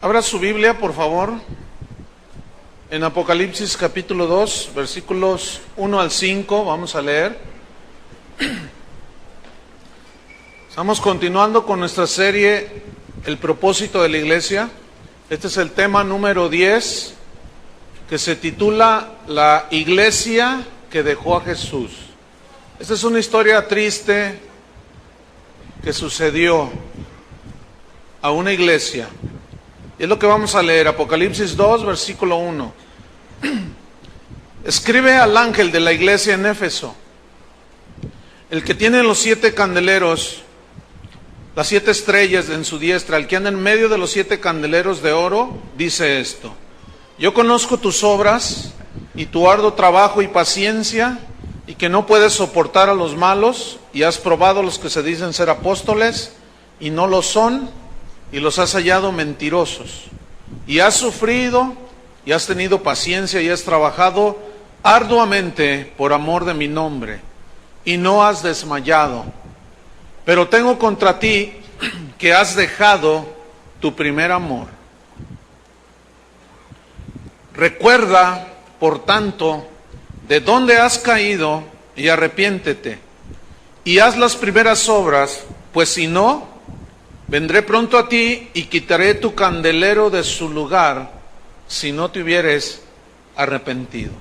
Abra su Biblia, por favor, en Apocalipsis capítulo 2, versículos 1 al 5, vamos a leer. Estamos continuando con nuestra serie, El propósito de la iglesia. Este es el tema número 10, que se titula La iglesia que dejó a Jesús. Esta es una historia triste que sucedió a una iglesia. Es lo que vamos a leer, Apocalipsis 2, versículo 1. Escribe al ángel de la iglesia en Éfeso, el que tiene los 7 candeleros, las 7 estrellas en su diestra, el que anda en medio de los 7 candeleros de oro, dice esto: yo conozco tus obras y tu arduo trabajo y paciencia, y que no puedes soportar a los malos, y has probado a los que se dicen ser apóstoles y no lo son, y los has hallado mentirosos, y has sufrido, y has tenido paciencia, y has trabajado arduamente por amor de mi nombre, y no has desmayado. Pero tengo contra ti que has dejado tu primer amor. Recuerda, por tanto, de dónde has caído, y arrepiéntete, y haz las primeras obras, pues si no, vendré pronto a ti y quitaré tu candelero de su lugar, si no te hubieres arrepentido.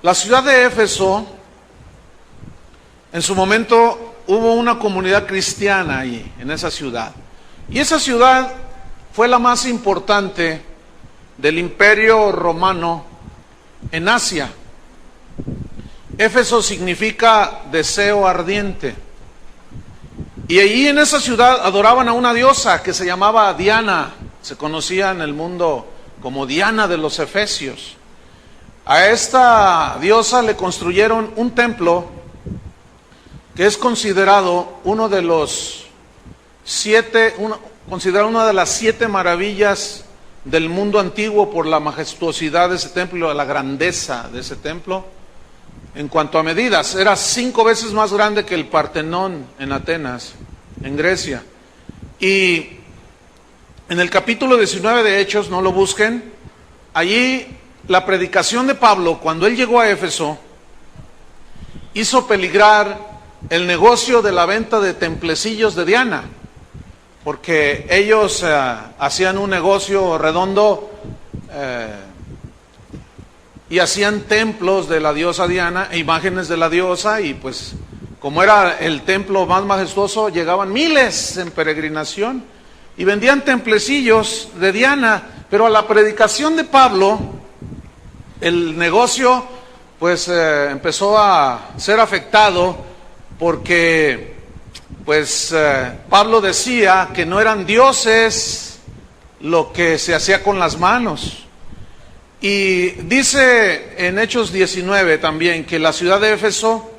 La ciudad de Éfeso, en su momento hubo una comunidad cristiana ahí, en esa ciudad. Y esa ciudad fue la más importante del Imperio Romano en Asia. Éfeso significa deseo ardiente. Y allí en esa ciudad adoraban a una diosa que se llamaba Diana, se conocía en el mundo como Diana de los Efesios. A esta diosa le construyeron un templo que es considerado considerado una de las 7 maravillas del mundo antiguo por la majestuosidad de ese templo, la grandeza de ese templo. En cuanto a medidas, era 5 veces más grande que el Partenón en Atenas, en Grecia. Y en el capítulo 19 de Hechos, no lo busquen, allí la predicación de Pablo, cuando él llegó a Éfeso, hizo peligrar el negocio de la venta de templecillos de Diana, porque ellos hacían un negocio redondo y hacían templos de la diosa Diana, imágenes de la diosa, y pues como era el templo más majestuoso, llegaban miles en peregrinación y vendían templecillos de Diana. Pero a la predicación de Pablo, el negocio pues empezó a ser afectado, porque pues Pablo decía que no eran dioses lo que se hacía con las manos. Y dice en Hechos 19 también que la ciudad de Éfeso,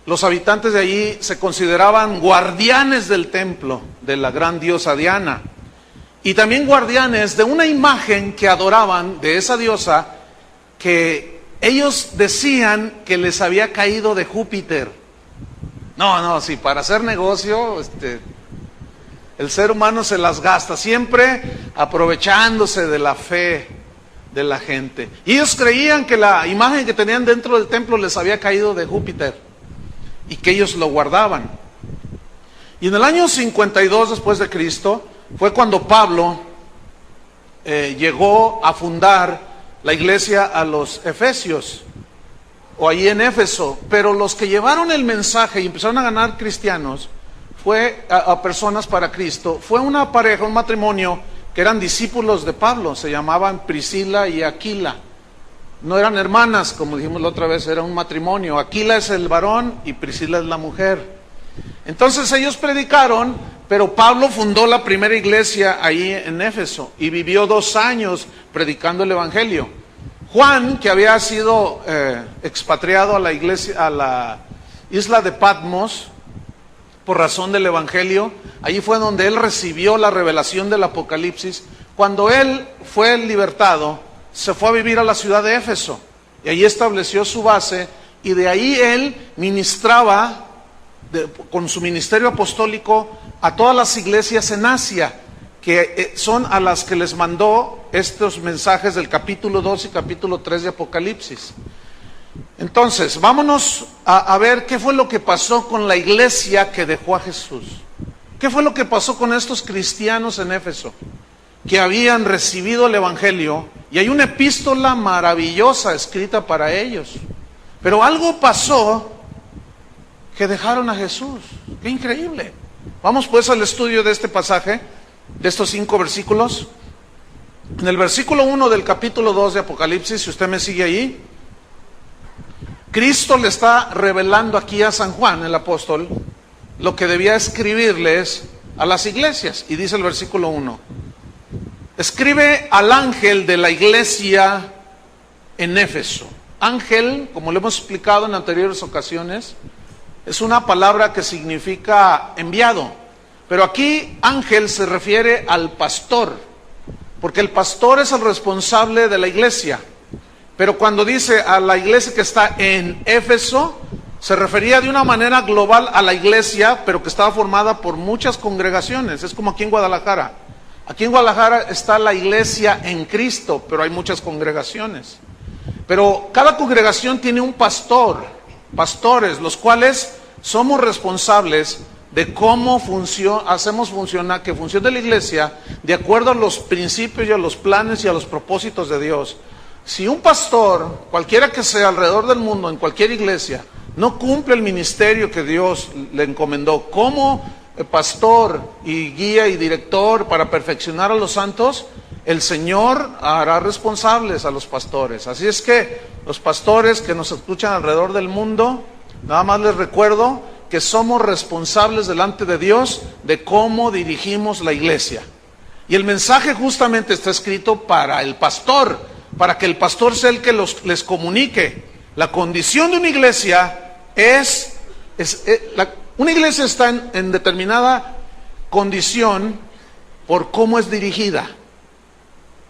los habitantes de allí se consideraban guardianes del templo de la gran diosa Diana, y también guardianes de una imagen que adoraban de esa diosa, que ellos decían que les había caído de Júpiter. Sí, para hacer negocio, el ser humano se las gasta, siempre aprovechándose de la fe de la gente. Y ellos creían que la imagen que tenían dentro del templo les había caído de Júpiter, y que ellos lo guardaban. Y en el año 52 después de Cristo fue cuando Pablo llegó a fundar la iglesia a los Efesios, o ahí en Éfeso. Pero los que llevaron el mensaje y empezaron a ganar cristianos, fue a personas para Cristo, fue una pareja, un matrimonio que eran discípulos de Pablo, se llamaban Priscila y Aquila. No eran hermanas, como dijimos la otra vez, era un matrimonio. Aquila es el varón y Priscila es la mujer. Entonces ellos predicaron, pero Pablo fundó la primera iglesia ahí en Éfeso y vivió 2 años predicando el evangelio. Juan, que había sido expatriado a la iglesia, a la isla de Patmos por razón del evangelio, allí fue donde él recibió la revelación del Apocalipsis. Cuando él fue libertado, se fue a vivir a la ciudad de Éfeso y allí estableció su base, y de ahí él ministraba con su ministerio apostólico a todas las iglesias en Asia. que son a las que les mandó estos mensajes del capítulo 2 y capítulo 3 de Apocalipsis. Entonces, vámonos a ver qué fue lo que pasó con la iglesia que dejó a Jesús. ¿Qué fue lo que pasó con estos cristianos en Éfeso que habían recibido el Evangelio? Y hay una epístola maravillosa escrita para ellos. Pero algo pasó que dejaron a Jesús. ¡Qué increíble! Vamos pues al estudio de este pasaje, de estos 5 versículos. En el versículo 1 del capítulo 2 de Apocalipsis, si usted me sigue ahí, Cristo le está revelando aquí a San Juan, el apóstol, lo que debía escribirles a las iglesias. Y dice el versículo 1, escribe al ángel de la iglesia en Éfeso. Ángel, como lo hemos explicado en anteriores ocasiones, es una palabra que significa enviado. Pero aquí ángel se refiere al pastor, porque el pastor es el responsable de la iglesia. Pero cuando dice a la iglesia que está en Éfeso, se refería de una manera global a la iglesia, pero que estaba formada por muchas congregaciones. Es como aquí en Guadalajara. Aquí en Guadalajara está la iglesia en Cristo, pero hay muchas congregaciones. Pero cada congregación tiene un pastor, pastores, los cuales somos responsables de cómo hacemos funcionar, que funcione la iglesia de acuerdo a los principios y a los planes y a los propósitos de Dios. Si un pastor, cualquiera que sea alrededor del mundo, en cualquier iglesia, no cumple el ministerio que Dios le encomendó como pastor y guía y director para perfeccionar a los santos, el Señor hará responsables a los pastores. Así es que los pastores que nos escuchan alrededor del mundo, nada más les recuerdo que somos responsables delante de Dios de cómo dirigimos la iglesia. Y el mensaje justamente está escrito para el pastor, para que el pastor sea el que les comunique. La condición de una iglesia una iglesia está en determinada condición por cómo es dirigida.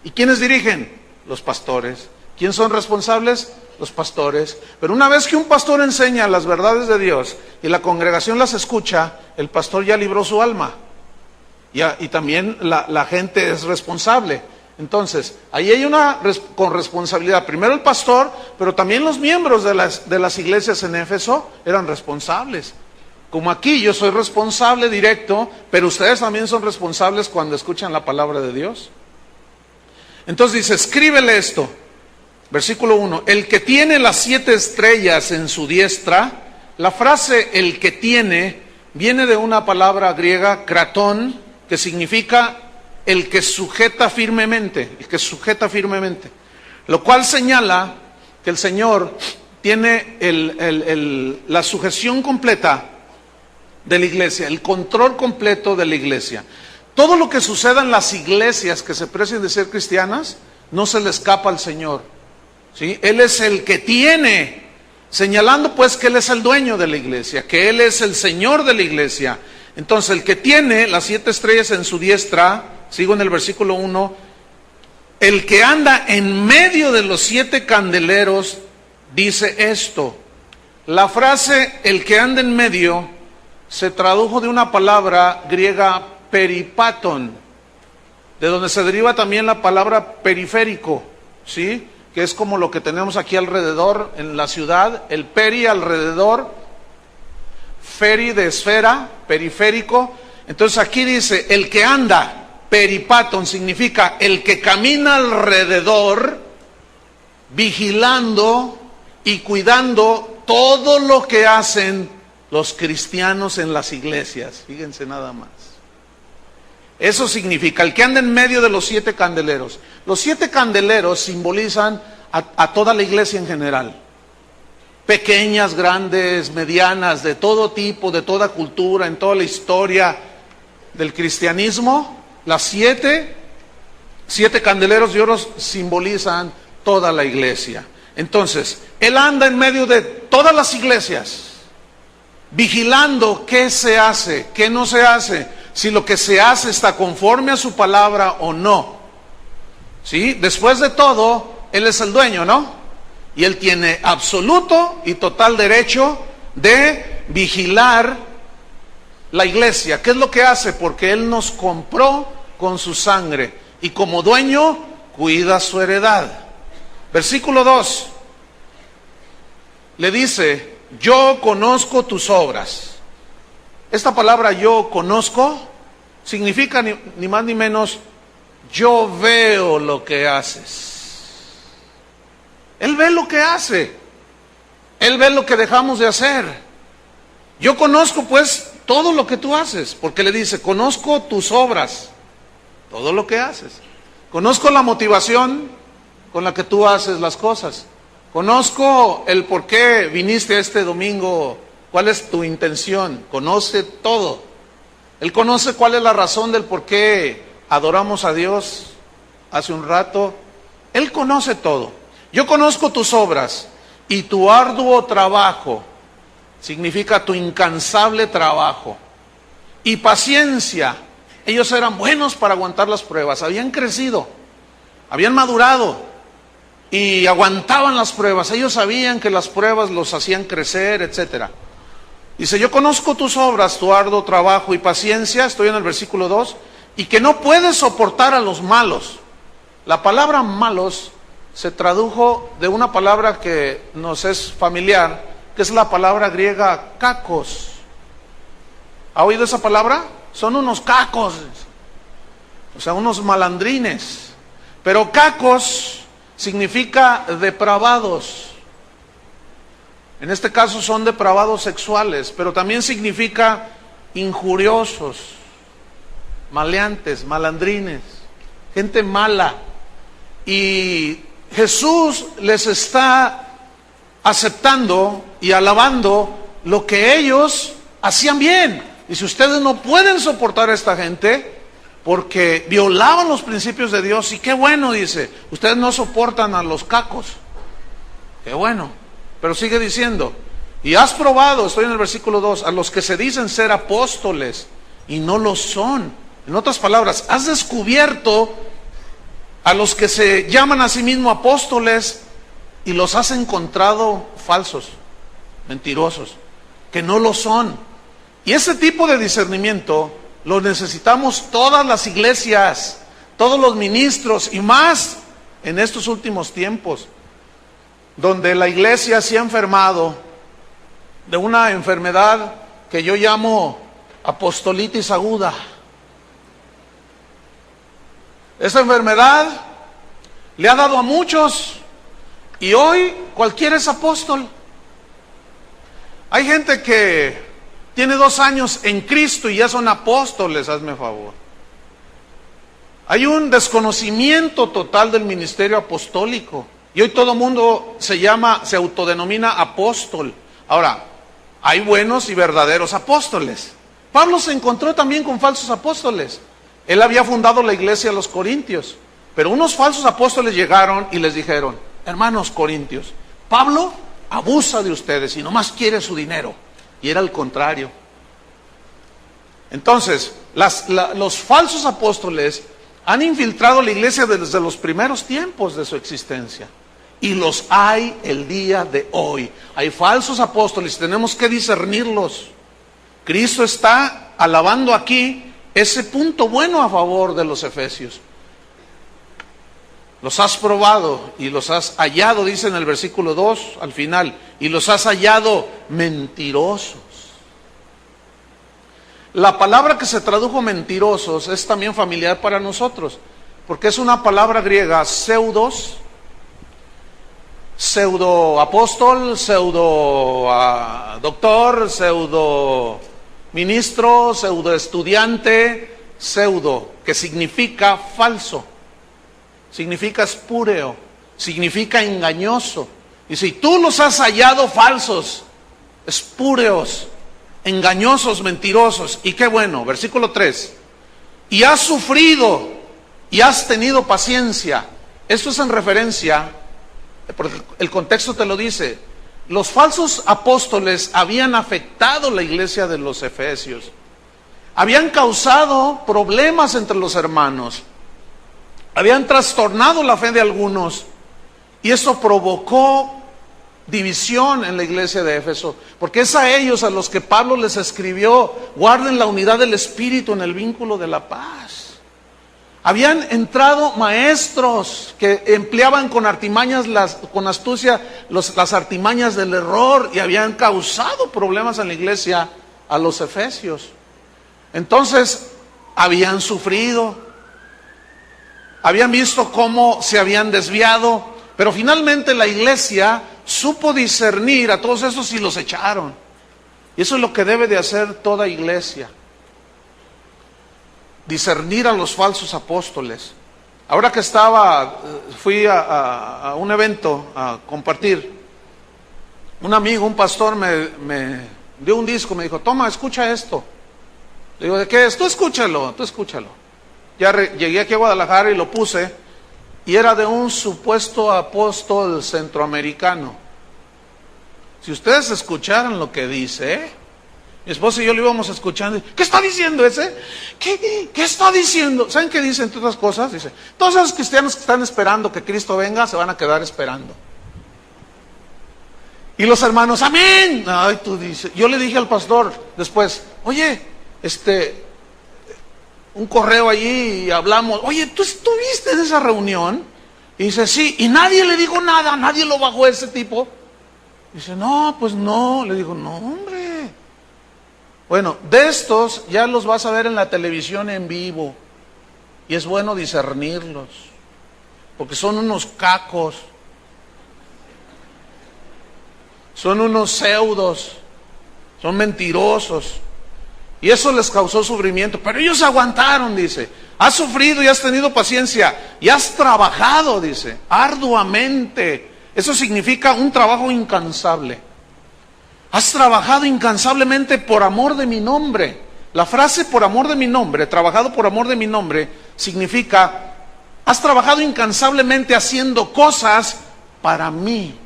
¿Y quiénes dirigen? Los pastores. ¿Quiénes son responsables? Los pastores. Pero una vez que un pastor enseña las verdades de Dios y la congregación las escucha, el pastor ya libró su alma. Y también la gente es responsable. Entonces, ahí hay una corresponsabilidad. Primero el pastor, pero también los miembros de las iglesias en Éfeso eran responsables. Como aquí yo soy responsable directo, pero ustedes también son responsables cuando escuchan la palabra de Dios. Entonces dice, escríbele esto. Versículo 1, el que tiene las 7 estrellas en su diestra. La frase el que tiene viene de una palabra griega, kratón, que significa el que sujeta firmemente, lo cual señala que el Señor tiene la sujeción completa de la iglesia, el control completo de la iglesia. Todo lo que suceda en las iglesias que se precien de ser cristianas, no se le escapa al Señor, ¿sí? Él es el que tiene, señalando pues que Él es el dueño de la iglesia, que Él es el Señor de la iglesia. Entonces el que tiene las 7 estrellas en su diestra, sigo en el versículo 1, el que anda en medio de los 7 candeleros dice esto. La frase el que anda en medio se tradujo de una palabra griega peripaton, de donde se deriva también la palabra periférico, ¿sí? Que es como lo que tenemos aquí alrededor en la ciudad, el peri alrededor, feri de esfera, periférico. Entonces aquí dice, el que anda, peripaton significa el que camina alrededor, vigilando y cuidando todo lo que hacen los cristianos en las iglesias. Fíjense nada más. Eso significa, el que anda en medio de los 7 candeleros. Los 7 candeleros simbolizan a toda la iglesia en general. Pequeñas, grandes, medianas, de todo tipo, de toda cultura, en toda la historia del cristianismo. Las 7 candeleros de oro simbolizan toda la iglesia. Entonces, Él anda en medio de todas las iglesias, vigilando qué se hace, qué no se hace, si lo que se hace está conforme a su palabra o no. ¿Sí? Después de todo, Él es el dueño, ¿no? Y Él tiene absoluto y total derecho de vigilar la iglesia. ¿Qué es lo que hace? Porque Él nos compró con su sangre y como dueño cuida su heredad. Versículo 2 le dice: yo conozco tus obras. Esta palabra yo conozco significa ni más ni menos yo veo lo que haces. Él ve lo que hace. Él ve lo que dejamos de hacer. Yo conozco pues todo lo que tú haces, porque le dice, conozco tus obras, todo lo que haces. Conozco la motivación con la que tú haces las cosas. Conozco el por qué viniste este domingo, cuál es tu intención. Conoce todo. Él conoce cuál es la razón del por qué adoramos a Dios hace un rato. Él conoce todo. Yo conozco tus obras y tu arduo trabajo. Significa tu incansable trabajo. Y paciencia. Ellos eran buenos para aguantar las pruebas. Habían crecido. Habían madurado. Y aguantaban las pruebas. Ellos sabían que las pruebas los hacían crecer, etc. Dice, yo conozco tus obras, tu arduo trabajo y paciencia. Estoy en el versículo 2. Y que no puedes soportar a los malos. La palabra malos se tradujo de una palabra que nos es familiar, que es la palabra griega kakos. ¿Ha oído esa palabra? Son unos cacos, o sea, unos malandrines. Pero kakos significa depravados. En este caso son depravados sexuales, pero también significa injuriosos, maleantes, malandrines, gente mala. Y Jesús les está aceptando y alabando lo que ellos hacían bien. Y si ustedes no pueden soportar a esta gente porque violaban los principios de Dios, y qué bueno, dice, ustedes no soportan a los cacos, qué bueno, pero sigue diciendo, y has probado, estoy en el versículo 2, a los que se dicen ser apóstoles y no lo son. En otras palabras, has descubierto a los que se llaman a sí mismos apóstoles y los has encontrado falsos, mentirosos, que no lo son. Y ese tipo de discernimiento lo necesitamos todas las iglesias, todos los ministros, y más en estos últimos tiempos, donde la iglesia se ha enfermado de una enfermedad que yo llamo apostolitis aguda. Esa enfermedad le ha dado a muchos y hoy cualquiera es apóstol. Hay gente que tiene 2 años en Cristo y ya son apóstoles, hazme favor. Hay un desconocimiento total del ministerio apostólico y hoy todo el mundo se autodenomina apóstol. Ahora, hay buenos y verdaderos apóstoles. Pablo se encontró también con falsos apóstoles. Él había fundado la iglesia de los Corintios, pero unos falsos apóstoles llegaron y les dijeron, hermanos corintios, Pablo abusa de ustedes y nomás quiere su dinero. Y era el contrario. Entonces, los falsos apóstoles han infiltrado la iglesia desde los primeros tiempos de su existencia. Y los hay el día de hoy. Hay falsos apóstoles, tenemos que discernirlos. Cristo está alabando aquí ese punto bueno a favor de los efesios. Los has probado y los has hallado, dice en el versículo 2 al final, y los has hallado mentirosos. La palabra que se tradujo mentirosos es también familiar para nosotros, porque es una palabra griega, pseudos, pseudo apóstol, pseudo doctor, pseudo ministro, pseudo estudiante, pseudo, que significa falso, significa espúreo, significa engañoso. Y si tú los has hallado falsos, espúreos, engañosos, mentirosos, y qué bueno, versículo 3, y has sufrido y has tenido paciencia. Esto es en referencia, porque el contexto te lo dice, los falsos apóstoles habían afectado la iglesia de los efesios, habían causado problemas entre los hermanos, habían trastornado la fe de algunos, y esto provocó división en la iglesia de Éfeso, porque es a ellos a los que Pablo les escribió, guarden la unidad del espíritu en el vínculo de la paz. Habían entrado maestros que empleaban con artimañas, con astucia, las artimañas del error, y habían causado problemas en la iglesia a los efesios. Entonces, habían sufrido, habían visto cómo se habían desviado, pero finalmente la iglesia supo discernir a todos esos y los echaron. Y eso es lo que debe de hacer toda iglesia: discernir a los falsos apóstoles. Ahora que fui a un evento a compartir, un amigo, un pastor me dio un disco, me dijo: toma, escucha esto. Le digo: ¿de qué es? Tú escúchalo. Ya llegué aquí a Guadalajara y lo puse, y era de un supuesto apóstol centroamericano. Si ustedes escucharan lo que dice, mi esposa y yo lo íbamos escuchando. ¿Qué está diciendo ese? ¿Qué está diciendo? ¿Saben qué dice entre otras cosas? Dice: todos esos cristianos que están esperando que Cristo venga se van a quedar esperando. Y los hermanos: amén. Ay, tú dices. Yo le dije al pastor después: oye, un correo allí y hablamos. Oye, ¿tú estuviste en esa reunión? Y dice: sí. Y nadie le dijo nada, nadie lo bajó a ese tipo. Dice: no, pues no. Le digo: no, hombre. Bueno, de estos ya los vas a ver en la televisión en vivo, y es bueno discernirlos, porque son unos cacos, son unos pseudos, son mentirosos, y eso les causó sufrimiento, pero ellos aguantaron. Dice: has sufrido y has tenido paciencia y has trabajado, dice, arduamente. Eso significa un trabajo incansable. Has trabajado incansablemente por amor de mi nombre. La frase por amor de mi nombre, trabajado por amor de mi nombre, significa: has trabajado incansablemente haciendo cosas para mí.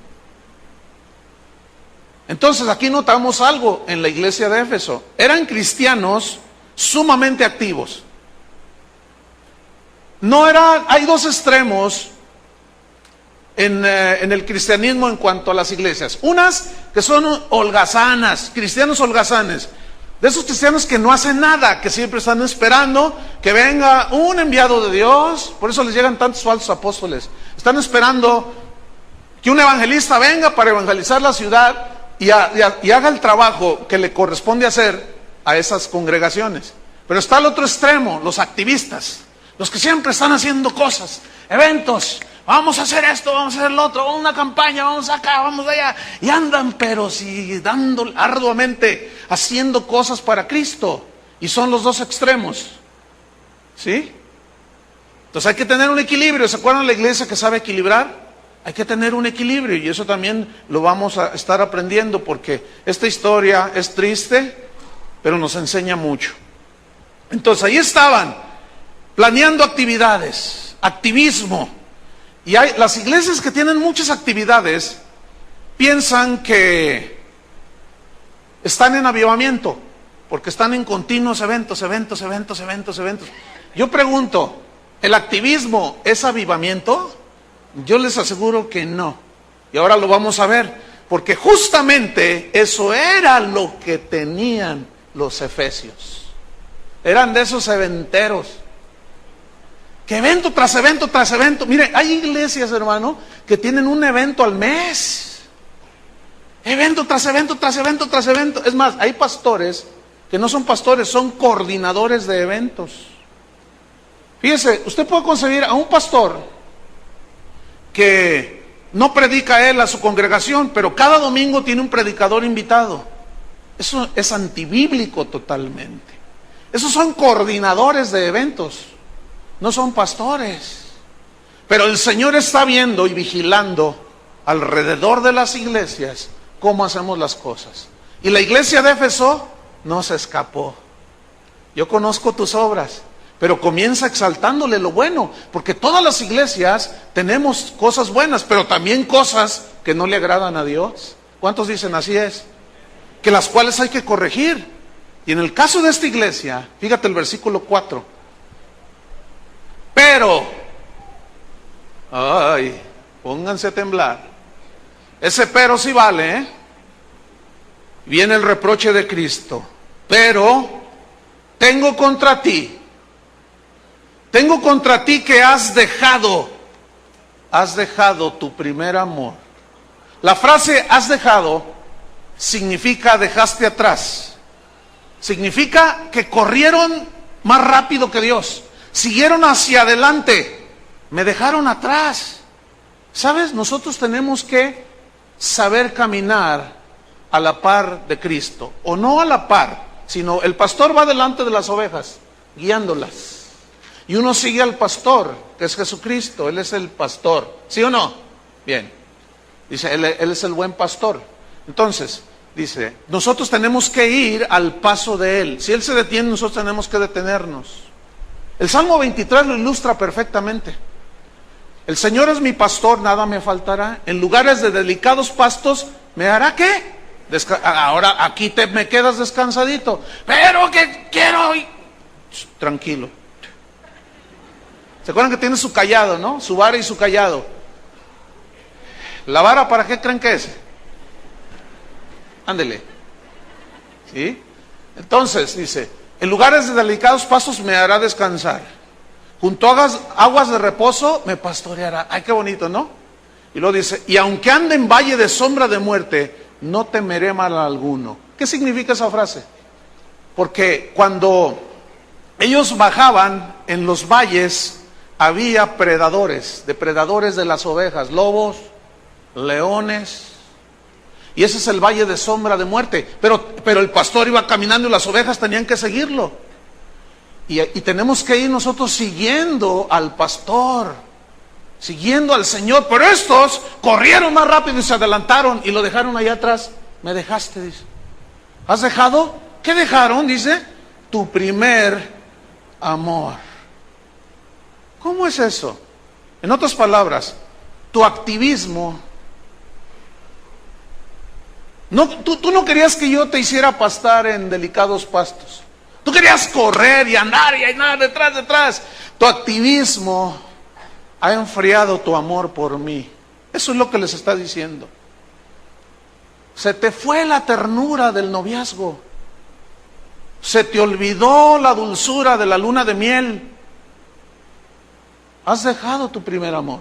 Entonces aquí notamos algo en la iglesia de Éfeso. Eran cristianos sumamente activos. Hay dos extremos en el cristianismo en cuanto a las iglesias. Unas que son holgazanas, cristianos holgazanes, de esos cristianos que no hacen nada, que siempre están esperando que venga un enviado de Dios. Por eso les llegan tantos falsos apóstoles. Están esperando que un evangelista venga para evangelizar la ciudad y haga el trabajo que le corresponde hacer a esas congregaciones. Pero está el otro extremo, los activistas, los que siempre están haciendo cosas, eventos. Vamos a hacer esto, vamos a hacer lo otro, vamos a una campaña, vamos acá, vamos allá. Y andan, pero sí, dando arduamente, haciendo cosas para Cristo. Y son los dos extremos. ¿Sí? Entonces hay que tener un equilibrio. ¿Se acuerdan de la iglesia que sabe equilibrar? Hay que tener un equilibrio, y eso también lo vamos a estar aprendiendo, porque esta historia es triste, pero nos enseña mucho. Entonces ahí estaban, planeando actividades, activismo. Y las iglesias que tienen muchas actividades piensan que están en avivamiento, porque están en continuos eventos. Yo pregunto: ¿el activismo es avivamiento? Yo les aseguro que no. Y ahora lo vamos a ver, porque justamente eso era lo que tenían los efesios. Eran de esos eventeros, que evento tras evento tras evento. Mire, hay iglesias, hermano, que tienen un evento al mes. Evento tras evento tras evento tras evento. Es más, hay pastores que no son pastores, son coordinadores de eventos. Fíjese, usted puede conseguir a un pastor que no predica él a su congregación, pero cada domingo tiene un predicador invitado. Eso es antibíblico totalmente. Esos son coordinadores de eventos, no son pastores. Pero el Señor está viendo y vigilando alrededor de las iglesias cómo hacemos las cosas. Y la iglesia de Éfeso no se escapó. Yo conozco tus obras, pero comienza exaltándole lo bueno, porque todas las iglesias tenemos cosas buenas, pero también cosas que no le agradan a Dios. ¿Cuántos dicen así es? Que las cuales hay que corregir. Y en el caso de esta iglesia, fíjate el versículo 4. Pero, pónganse a temblar. Ese pero sí vale, ¿eh? Viene el reproche de Cristo. Pero tengo contra ti Tengo contra ti que has dejado tu primer amor. La frase has dejado significa dejaste atrás. Significa que corrieron más rápido que Dios. Siguieron hacia adelante. Me dejaron atrás. ¿Sabes? Nosotros tenemos que saber caminar a la par de Cristo. O no a la par, sino el pastor va delante de las ovejas, guiándolas. Y uno sigue al pastor, que es Jesucristo. Él es el pastor. ¿Sí o no? Bien. Dice, él es el buen pastor. Entonces, dice, nosotros tenemos que ir al paso de Él. Si Él se detiene, nosotros tenemos que detenernos. El Salmo 23 lo ilustra perfectamente. El Señor es mi pastor, nada me faltará. En lugares de delicados pastos, ¿me hará qué? Ahora aquí me quedas descansadito. Pero que quiero... Tranquilo. ¿Se acuerdan que tiene su cayado, no? Su vara y su cayado. ¿La vara para qué creen que es? Ándele. ¿Sí? Entonces, dice, en lugares de delicados pastos me hará descansar. Junto a aguas de reposo me pastoreará. Ay, qué bonito, ¿no? Y luego dice, y aunque ande en valle de sombra de muerte, no temeré mal alguno. ¿Qué significa esa frase? Porque cuando ellos bajaban en los valles, había depredadores de las ovejas, lobos, leones. Y ese es el valle de sombra de muerte. Pero el pastor iba caminando y las ovejas tenían que seguirlo. Y tenemos que ir nosotros siguiendo al pastor, siguiendo al Señor. Pero estos corrieron más rápido y se adelantaron y lo dejaron allá atrás. Me dejaste, dice. ¿Has dejado? ¿Qué dejaron? Dice, tu primer amor. ¿Cómo es eso? En otras palabras, tu activismo. No, tú no querías que yo te hiciera pastar en delicados pastos. Tú querías correr y andar detrás. Tu activismo ha enfriado tu amor por mí. Eso es lo que les está diciendo. Se te fue la ternura del noviazgo. Se te olvidó la dulzura de la luna de miel. Has dejado tu primer amor.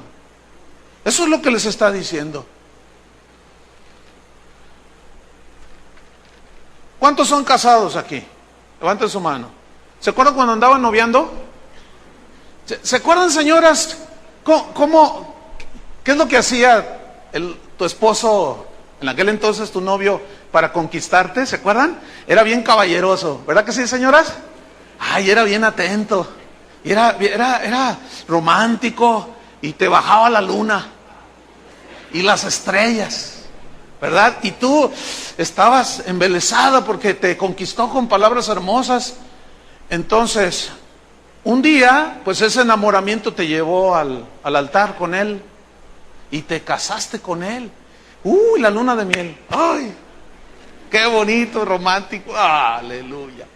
Eso es lo que les está diciendo. ¿Cuántos son casados aquí? Levanten su mano. ¿Se acuerdan cuando andaban noviando? ¿Se acuerdan, señoras, qué es lo que hacía tu esposo, en aquel entonces tu novio, para conquistarte? ¿Se acuerdan? Era bien caballeroso, ¿verdad que sí, señoras? Ay, era bien atento. Y era romántico. Y te bajaba la luna y las estrellas, ¿verdad? Y tú estabas embelesada porque te conquistó con palabras hermosas. Entonces, un día, pues ese enamoramiento te llevó al altar con él y te casaste con él. ¡Uy, la luna de miel! ¡Ay! ¡Qué bonito, romántico! ¡Aleluya!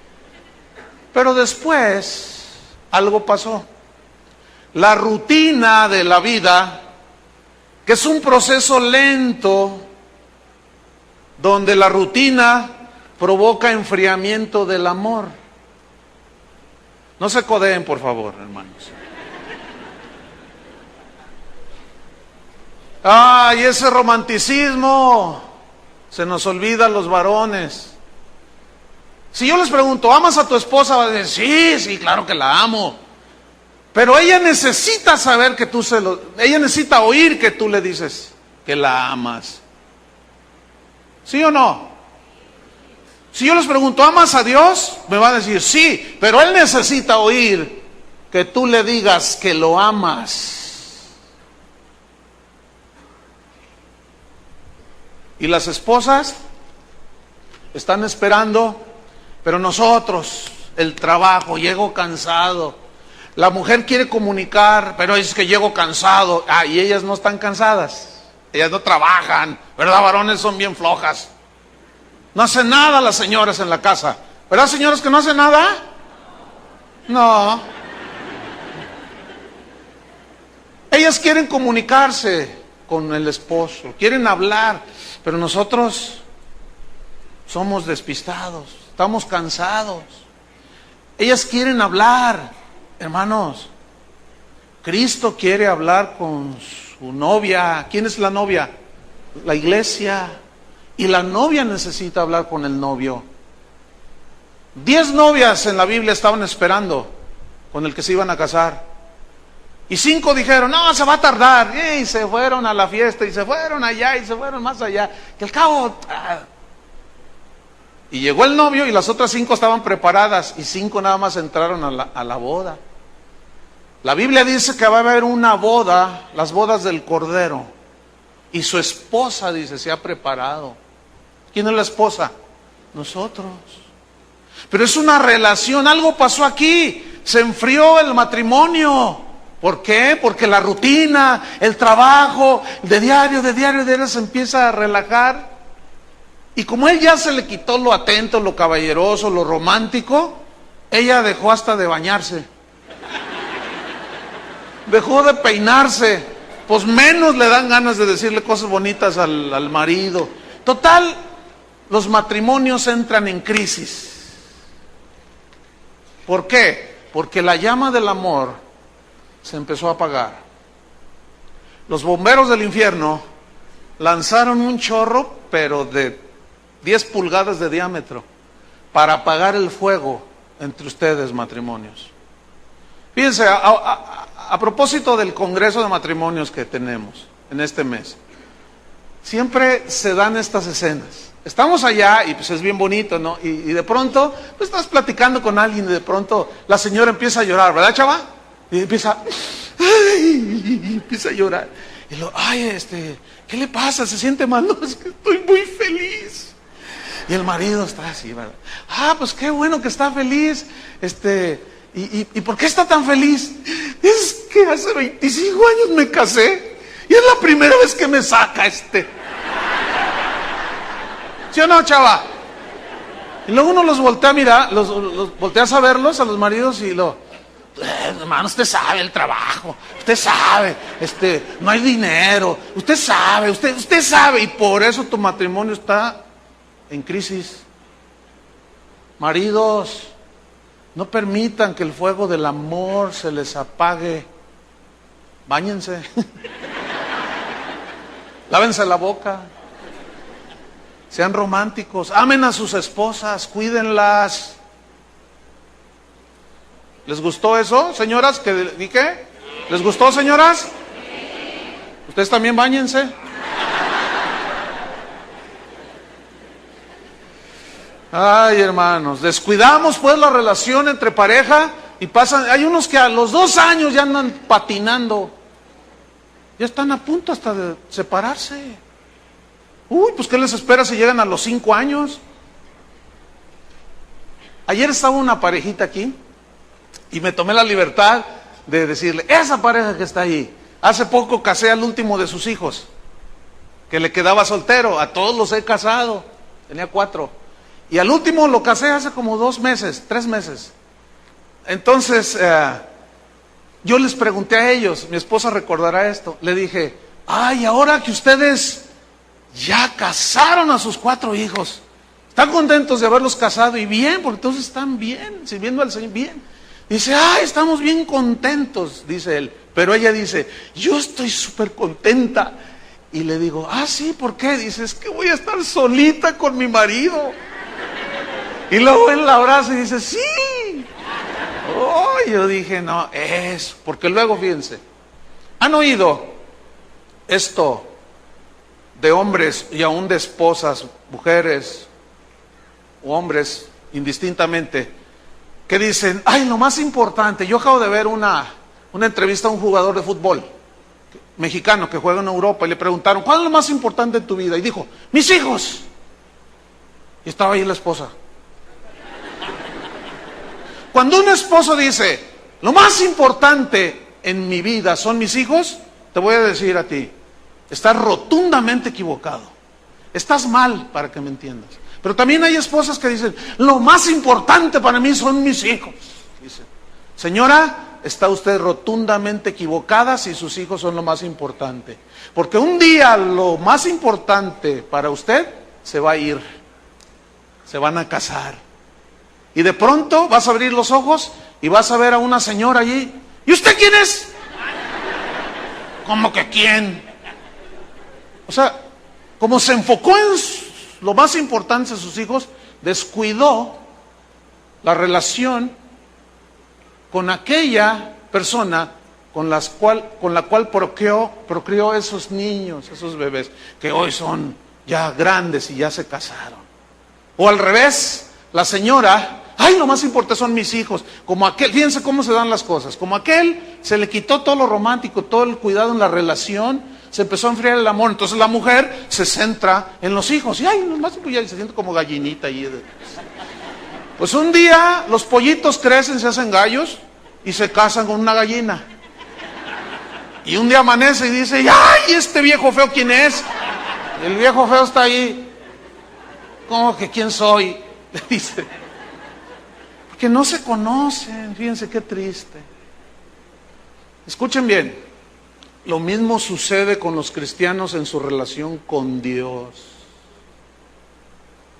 Pero después, algo pasó. La rutina de la vida, que es un proceso lento, donde la rutina provoca enfriamiento del amor. No se codeen, por favor, hermanos. ¡Ay, ese romanticismo! Se nos olvida a los varones. Si yo les pregunto, ¿amas a tu esposa? Va a decir, sí, claro que la amo. Pero ella necesita saber que ella necesita oír que tú le dices que la amas. ¿Sí o no? Si yo les pregunto, ¿amas a Dios? Me va a decir, sí, pero Él necesita oír que tú le digas que lo amas. Y las esposas están esperando, pero nosotros, el trabajo, llego cansado. La mujer quiere comunicar, pero es que llego cansado. Y ellas no están cansadas. Ellas no trabajan, ¿verdad? Varones son bien flojas. No hacen nada las señoras en la casa. ¿Verdad, señoras, que no hacen nada? No. Ellas quieren comunicarse con el esposo, quieren hablar, pero nosotros somos despistados, estamos cansados. Ellas quieren hablar, hermanos. Cristo quiere hablar con su novia. ¿Quién es la novia? La iglesia. Y la novia necesita hablar con el novio. 10 novias en la Biblia estaban esperando con el que se iban a casar. Y 5 dijeron, no, se va a tardar. Y se fueron a la fiesta, y se fueron allá, y se fueron más allá. Que al cabo... Y llegó el novio, y las otras 5 estaban preparadas, y 5 nada más entraron a la boda. La Biblia dice que va a haber una boda, las bodas del Cordero. Y su esposa, dice, se ha preparado. ¿Quién es la esposa? Nosotros. Pero es una relación, algo pasó aquí. Se enfrió el matrimonio. ¿Por qué? Porque la rutina, el trabajo, de diario se empieza a relajar. Y como él ya se le quitó lo atento, lo caballeroso, lo romántico, ella dejó hasta de bañarse. Dejó de peinarse. Pues menos le dan ganas de decirle cosas bonitas al marido. Total, los matrimonios entran en crisis. ¿Por qué? Porque la llama del amor se empezó a apagar. Los bomberos del infierno lanzaron un chorro, pero de 10 pulgadas de diámetro, para apagar el fuego entre ustedes, matrimonios. Fíjense, a propósito del Congreso de Matrimonios que tenemos en este mes, siempre se dan estas escenas. Estamos allá y pues es bien bonito, ¿no? Y de pronto, pues estás platicando con alguien y de pronto la señora empieza a llorar, ¿verdad, chava? Y empieza a llorar. Y ¿qué le pasa? ¿Se siente mal? No, es que estoy muy feliz. Y el marido está así, ¿verdad? Pues qué bueno que está feliz. ¿Y por qué está tan feliz? Es que hace 25 años me casé y es la primera vez que me saca ¿Sí o no, chava? Y luego uno los voltea a mirar, los volteas a verlos a los maridos y hermano, usted sabe el trabajo, usted sabe, no hay dinero, usted sabe, y por eso tu matrimonio está en crisis. Maridos, no permitan que el fuego del amor se les apague. Báñense. Lávense la boca. Sean románticos. Amen a sus esposas. Cuídenlas. ¿Les gustó eso, señoras? ¿Qué? ¿Les gustó, señoras? ¿Ustedes también báñense? Ay, hermanos, descuidamos pues la relación entre pareja y hay unos que a los 2 años ya andan patinando. Ya están a punto hasta de separarse. Uy, pues ¿qué les espera si llegan a los 5 años? Ayer estaba una parejita aquí y me tomé la libertad de decirle, esa pareja que está ahí, hace poco casé al último de sus hijos, que le quedaba soltero, a todos los he casado, tenía 4. Y al último lo casé hace como 2 meses, 3 meses. Entonces, yo les pregunté a ellos, mi esposa recordará esto, le dije, ahora que ustedes ya casaron a sus 4 hijos, ¿están contentos de haberlos casado? Y bien, porque entonces están bien, sirviendo al Señor, bien. Dice, estamos bien contentos, dice él. Pero ella dice, yo estoy súper contenta. Y le digo, sí, ¿por qué? Dice, es que voy a estar solita con mi marido. Y luego él la abraza y dice, sí. Yo dije, no, porque luego, fíjense, ¿han oído esto de hombres y aún de esposas, mujeres o hombres, indistintamente, que dicen, lo más importante? Yo acabo de ver una entrevista a un jugador de fútbol mexicano que juega en Europa y le preguntaron, ¿cuál es lo más importante en tu vida? Y dijo, mis hijos. Y estaba ahí la esposa. Cuando un esposo dice, lo más importante en mi vida son mis hijos, te voy a decir a ti, estás rotundamente equivocado. Estás mal, para que me entiendas. Pero también hay esposas que dicen, lo más importante para mí son mis hijos. Dice, señora, está usted rotundamente equivocada si sus hijos son lo más importante. Porque un día lo más importante para usted se va a ir. Se van a casar. Y de pronto vas a abrir los ojos y vas a ver a una señora allí. ¿Y usted quién es? ¿Cómo que quién? O sea, como se enfocó en lo más importante de sus hijos, descuidó la relación con aquella persona con la cual procreó esos niños, esos bebés, que hoy son ya grandes y ya se casaron. O al revés, la señora, ay, lo más importante son mis hijos. Como aquel, fíjense cómo se dan las cosas. Como aquel se le quitó todo lo romántico, todo el cuidado en la relación, se empezó a enfriar el amor. Entonces la mujer se centra en los hijos. Y ay, nomás ya se siente como gallinita ahí. Pues un día los pollitos crecen, se hacen gallos y se casan con una gallina. Y un día amanece y dice, ay, este viejo feo, ¿quién es? Y el viejo feo está ahí. ¿Cómo que quién soy? Le dice. Porque no se conocen, fíjense qué triste. Escuchen bien, lo mismo sucede con los cristianos en su relación con Dios.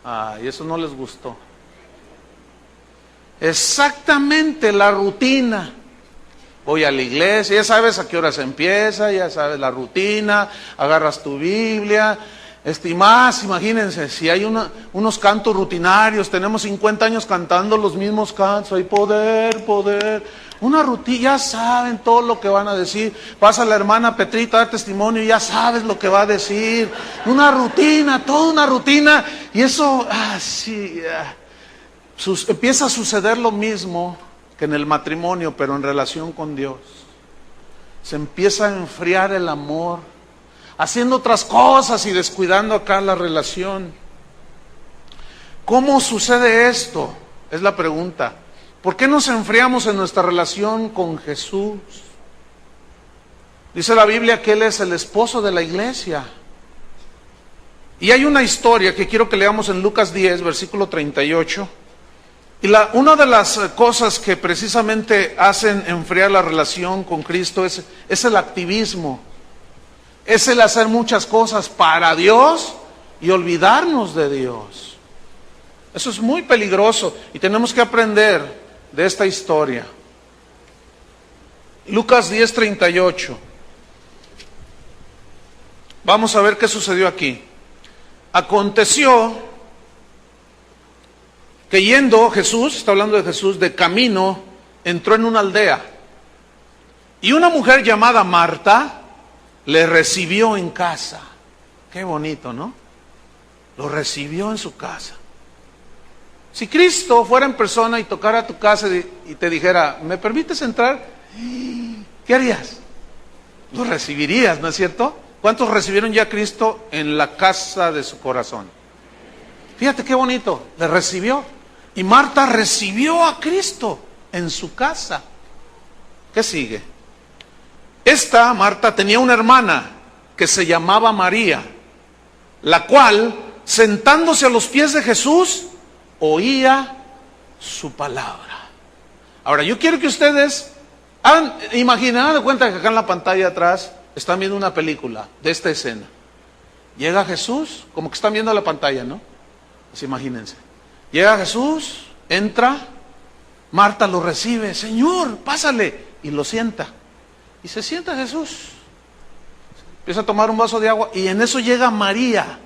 Ay, eso no les gustó. Exactamente la rutina. Voy a la iglesia, ya sabes a qué hora se empieza, ya sabes la rutina, agarras tu Biblia, y más, imagínense, si hay unos cantos rutinarios, tenemos 50 años cantando los mismos cantos, hay poder, una rutina, ya saben todo lo que van a decir, pasa la hermana Petrita a dar testimonio, ya sabes lo que va a decir, una rutina, toda una rutina, y eso, empieza a suceder lo mismo que en el matrimonio, pero en relación con Dios. Se empieza a enfriar el amor, haciendo otras cosas y descuidando acá la relación. ¿Cómo sucede esto? Es la pregunta. ¿Por qué nos enfriamos en nuestra relación con Jesús? Dice la Biblia que Él es el esposo de la iglesia. Y hay una historia que quiero que leamos en Lucas 10, versículo 38. Y una de las cosas que precisamente hacen enfriar la relación con Cristo es el activismo. Es el hacer muchas cosas para Dios y olvidarnos de Dios. Eso es muy peligroso y tenemos que aprender de esta historia. Lucas 10, 38. Vamos a ver qué sucedió aquí. Aconteció que yendo Jesús, está hablando de Jesús, de camino, entró en una aldea. Y una mujer llamada Marta le recibió en casa. Qué bonito, ¿no? Lo recibió en su casa. Si Cristo fuera en persona y tocara a tu casa y te dijera, ¿me permites entrar? ¿Qué harías? Lo recibirías, ¿no es cierto? ¿Cuántos recibieron ya a Cristo en la casa de su corazón? Fíjate qué bonito, le recibió. Y Marta recibió a Cristo en su casa. ¿Qué sigue? Esta Marta tenía una hermana que se llamaba María, la cual, sentándose a los pies de Jesús, oía su palabra. Ahora, yo quiero que ustedes imaginen de cuenta que acá en la pantalla atrás están viendo una película de esta escena. Llega Jesús, como que están viendo la pantalla, ¿no? Pues imagínense. Llega Jesús, entra, Marta lo recibe, Señor, pásale, y lo sienta. Y se sienta Jesús. Empieza a tomar un vaso de agua y en eso llega María.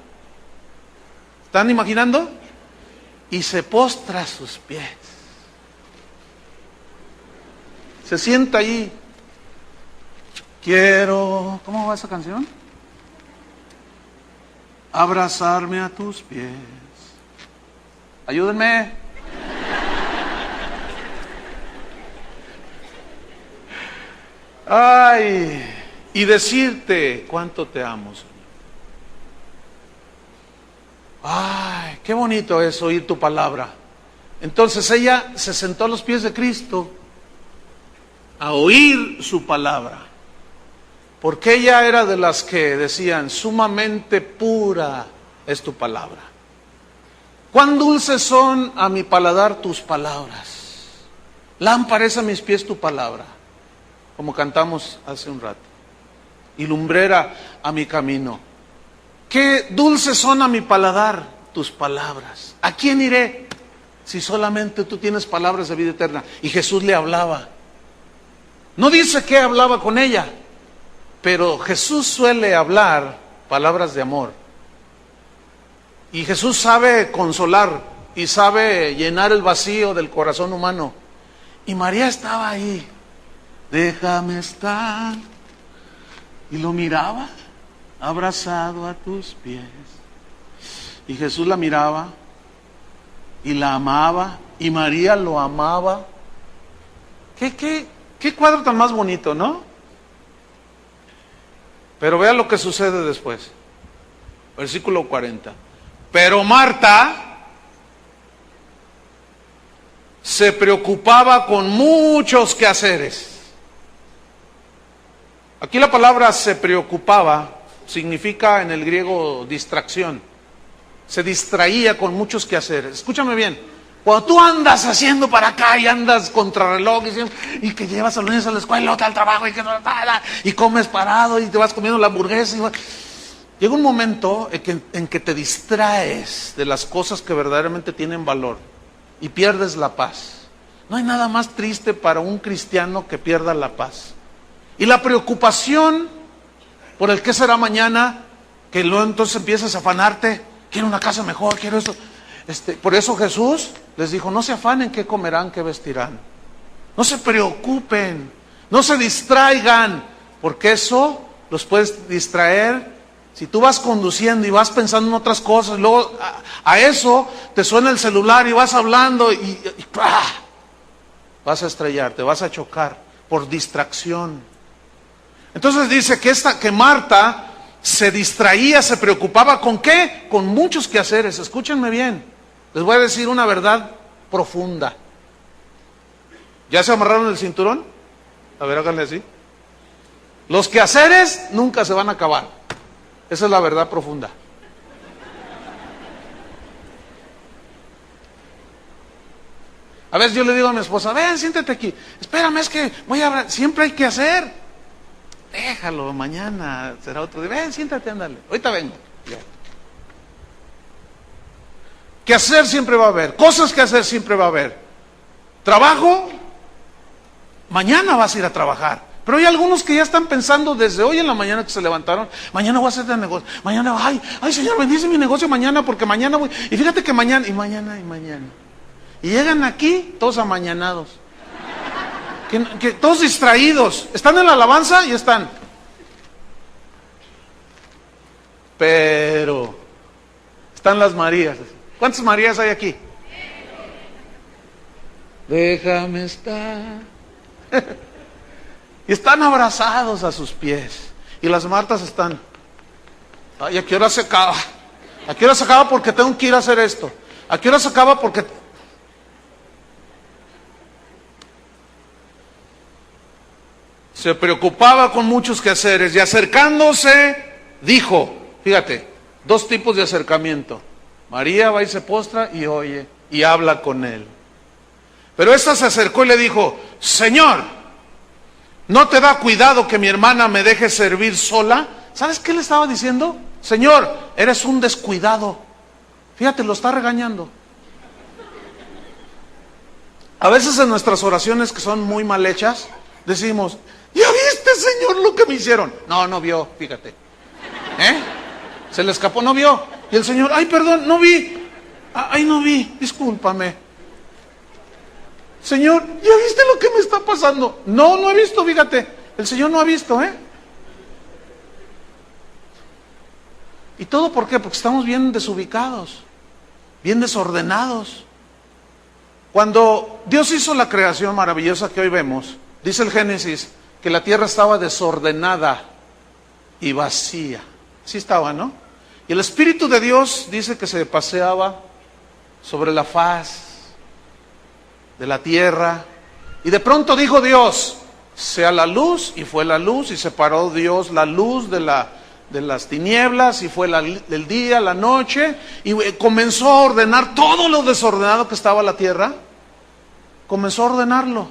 ¿Están imaginando? Y se postra a sus pies. Se sienta ahí. Quiero, ¿cómo va esa canción? Abrazarme a tus pies. Ayúdenme. Ay, y decirte cuánto te amo, Señor. Ay, qué bonito es oír tu palabra. Entonces ella se sentó a los pies de Cristo a oír su palabra, porque ella era de las que decían, sumamente pura es tu palabra. Cuán dulces son a mi paladar tus palabras, lámpara es a mis pies tu palabra, como cantamos hace un rato, y lumbrera a mi camino. Qué dulces son a mi paladar tus palabras. ¿A quién iré si solamente tú tienes palabras de vida eterna? Y Jesús le hablaba. No dice que hablaba con ella, Pero Jesús suele hablar palabras de amor. Y Jesús sabe consolar y sabe llenar el vacío del corazón humano. Y María estaba ahí. Déjame estar. Y lo miraba, abrazado a tus pies. Y Jesús la miraba y la amaba. Y María lo amaba. ¿Qué cuadro tan más bonito, ¿no? Pero vea lo que sucede después. Versículo 40. Pero Marta se preocupaba con muchos quehaceres. Aquí la palabra se preocupaba significa en el griego distracción. Se distraía con muchos quehaceres. Escúchame bien. Cuando tú andas haciendo para acá y andas contrarreloj y que llevas a los niños a la escuela, otra al trabajo y comes parado y te vas comiendo la hamburguesa. Llega un momento en que te distraes de las cosas que verdaderamente tienen valor y pierdes la paz. No hay nada más triste para un cristiano que pierda la paz. Y la preocupación por el qué será mañana, que luego entonces empiezas a afanarte, quiero una casa mejor, quiero eso. Por eso Jesús les dijo, no se afanen qué comerán, qué vestirán. No se preocupen, no se distraigan, porque eso los puedes distraer. Si tú vas conduciendo y vas pensando en otras cosas, luego a eso te suena el celular y vas hablando y vas a estrellarte, vas a chocar por distracción. Entonces dice que Marta se distraía, se preocupaba ¿con qué? Con muchos quehaceres. Escúchenme bien. Les voy a decir una verdad profunda. ¿Ya se amarraron el cinturón? A ver, háganle así. Los quehaceres nunca se van a acabar. Esa es la verdad profunda. A veces yo le digo a mi esposa, ven, siéntate aquí. Espérame, es que siempre hay que hacer. Déjalo, mañana será otro día. Ven, siéntate, ándale. Ahorita vengo. Ya. Que hacer siempre va a haber, cosas que hacer siempre va a haber. Trabajo, mañana vas a ir a trabajar. Pero hay algunos que ya están pensando desde hoy en la mañana que se levantaron, mañana voy a hacer de negocio, mañana, ay Señor, bendice mi negocio mañana porque mañana voy. Y fíjate que mañana. Y llegan aquí todos amañanados. Que todos distraídos. Están en la alabanza y están. Pero están las Marías. ¿Cuántas Marías hay aquí? Déjame estar. Y están abrazados a sus pies. Y las Martas están. Ay, ¿a qué hora se acaba? ¿A qué hora se acaba porque tengo que ir a hacer esto? ¿A qué hora se acaba porque... Se preocupaba con muchos quehaceres y acercándose dijo, fíjate, dos tipos de acercamiento. María va y se postra y oye y habla con él. Pero esta se acercó y le dijo, Señor, ¿no te da cuidado que mi hermana me deje servir sola? ¿Sabes qué le estaba diciendo? Señor, eres un descuidado. Fíjate, lo está regañando. A veces en nuestras oraciones que son muy mal hechas, decimos, ¿ya viste, Señor, lo que me hicieron? No vio, fíjate. Se le escapó, no vio. Y el Señor, ay, perdón, no vi. Ay, no vi, discúlpame. Señor, ¿ya viste lo que me está pasando? No he visto, fíjate. El Señor no ha visto, ¿Y todo por qué? Porque estamos bien desubicados, bien desordenados. Cuando Dios hizo la creación maravillosa que hoy vemos, dice el Génesis, que la tierra estaba desordenada y vacía. Sí estaba, ¿no? Y el Espíritu de Dios dice que se paseaba sobre la faz de la tierra. Y de pronto dijo Dios, sea la luz, y fue la luz, y separó Dios la luz de las tinieblas, y fue el día, la noche, y comenzó a ordenar todo lo desordenado que estaba la tierra. Comenzó a ordenarlo.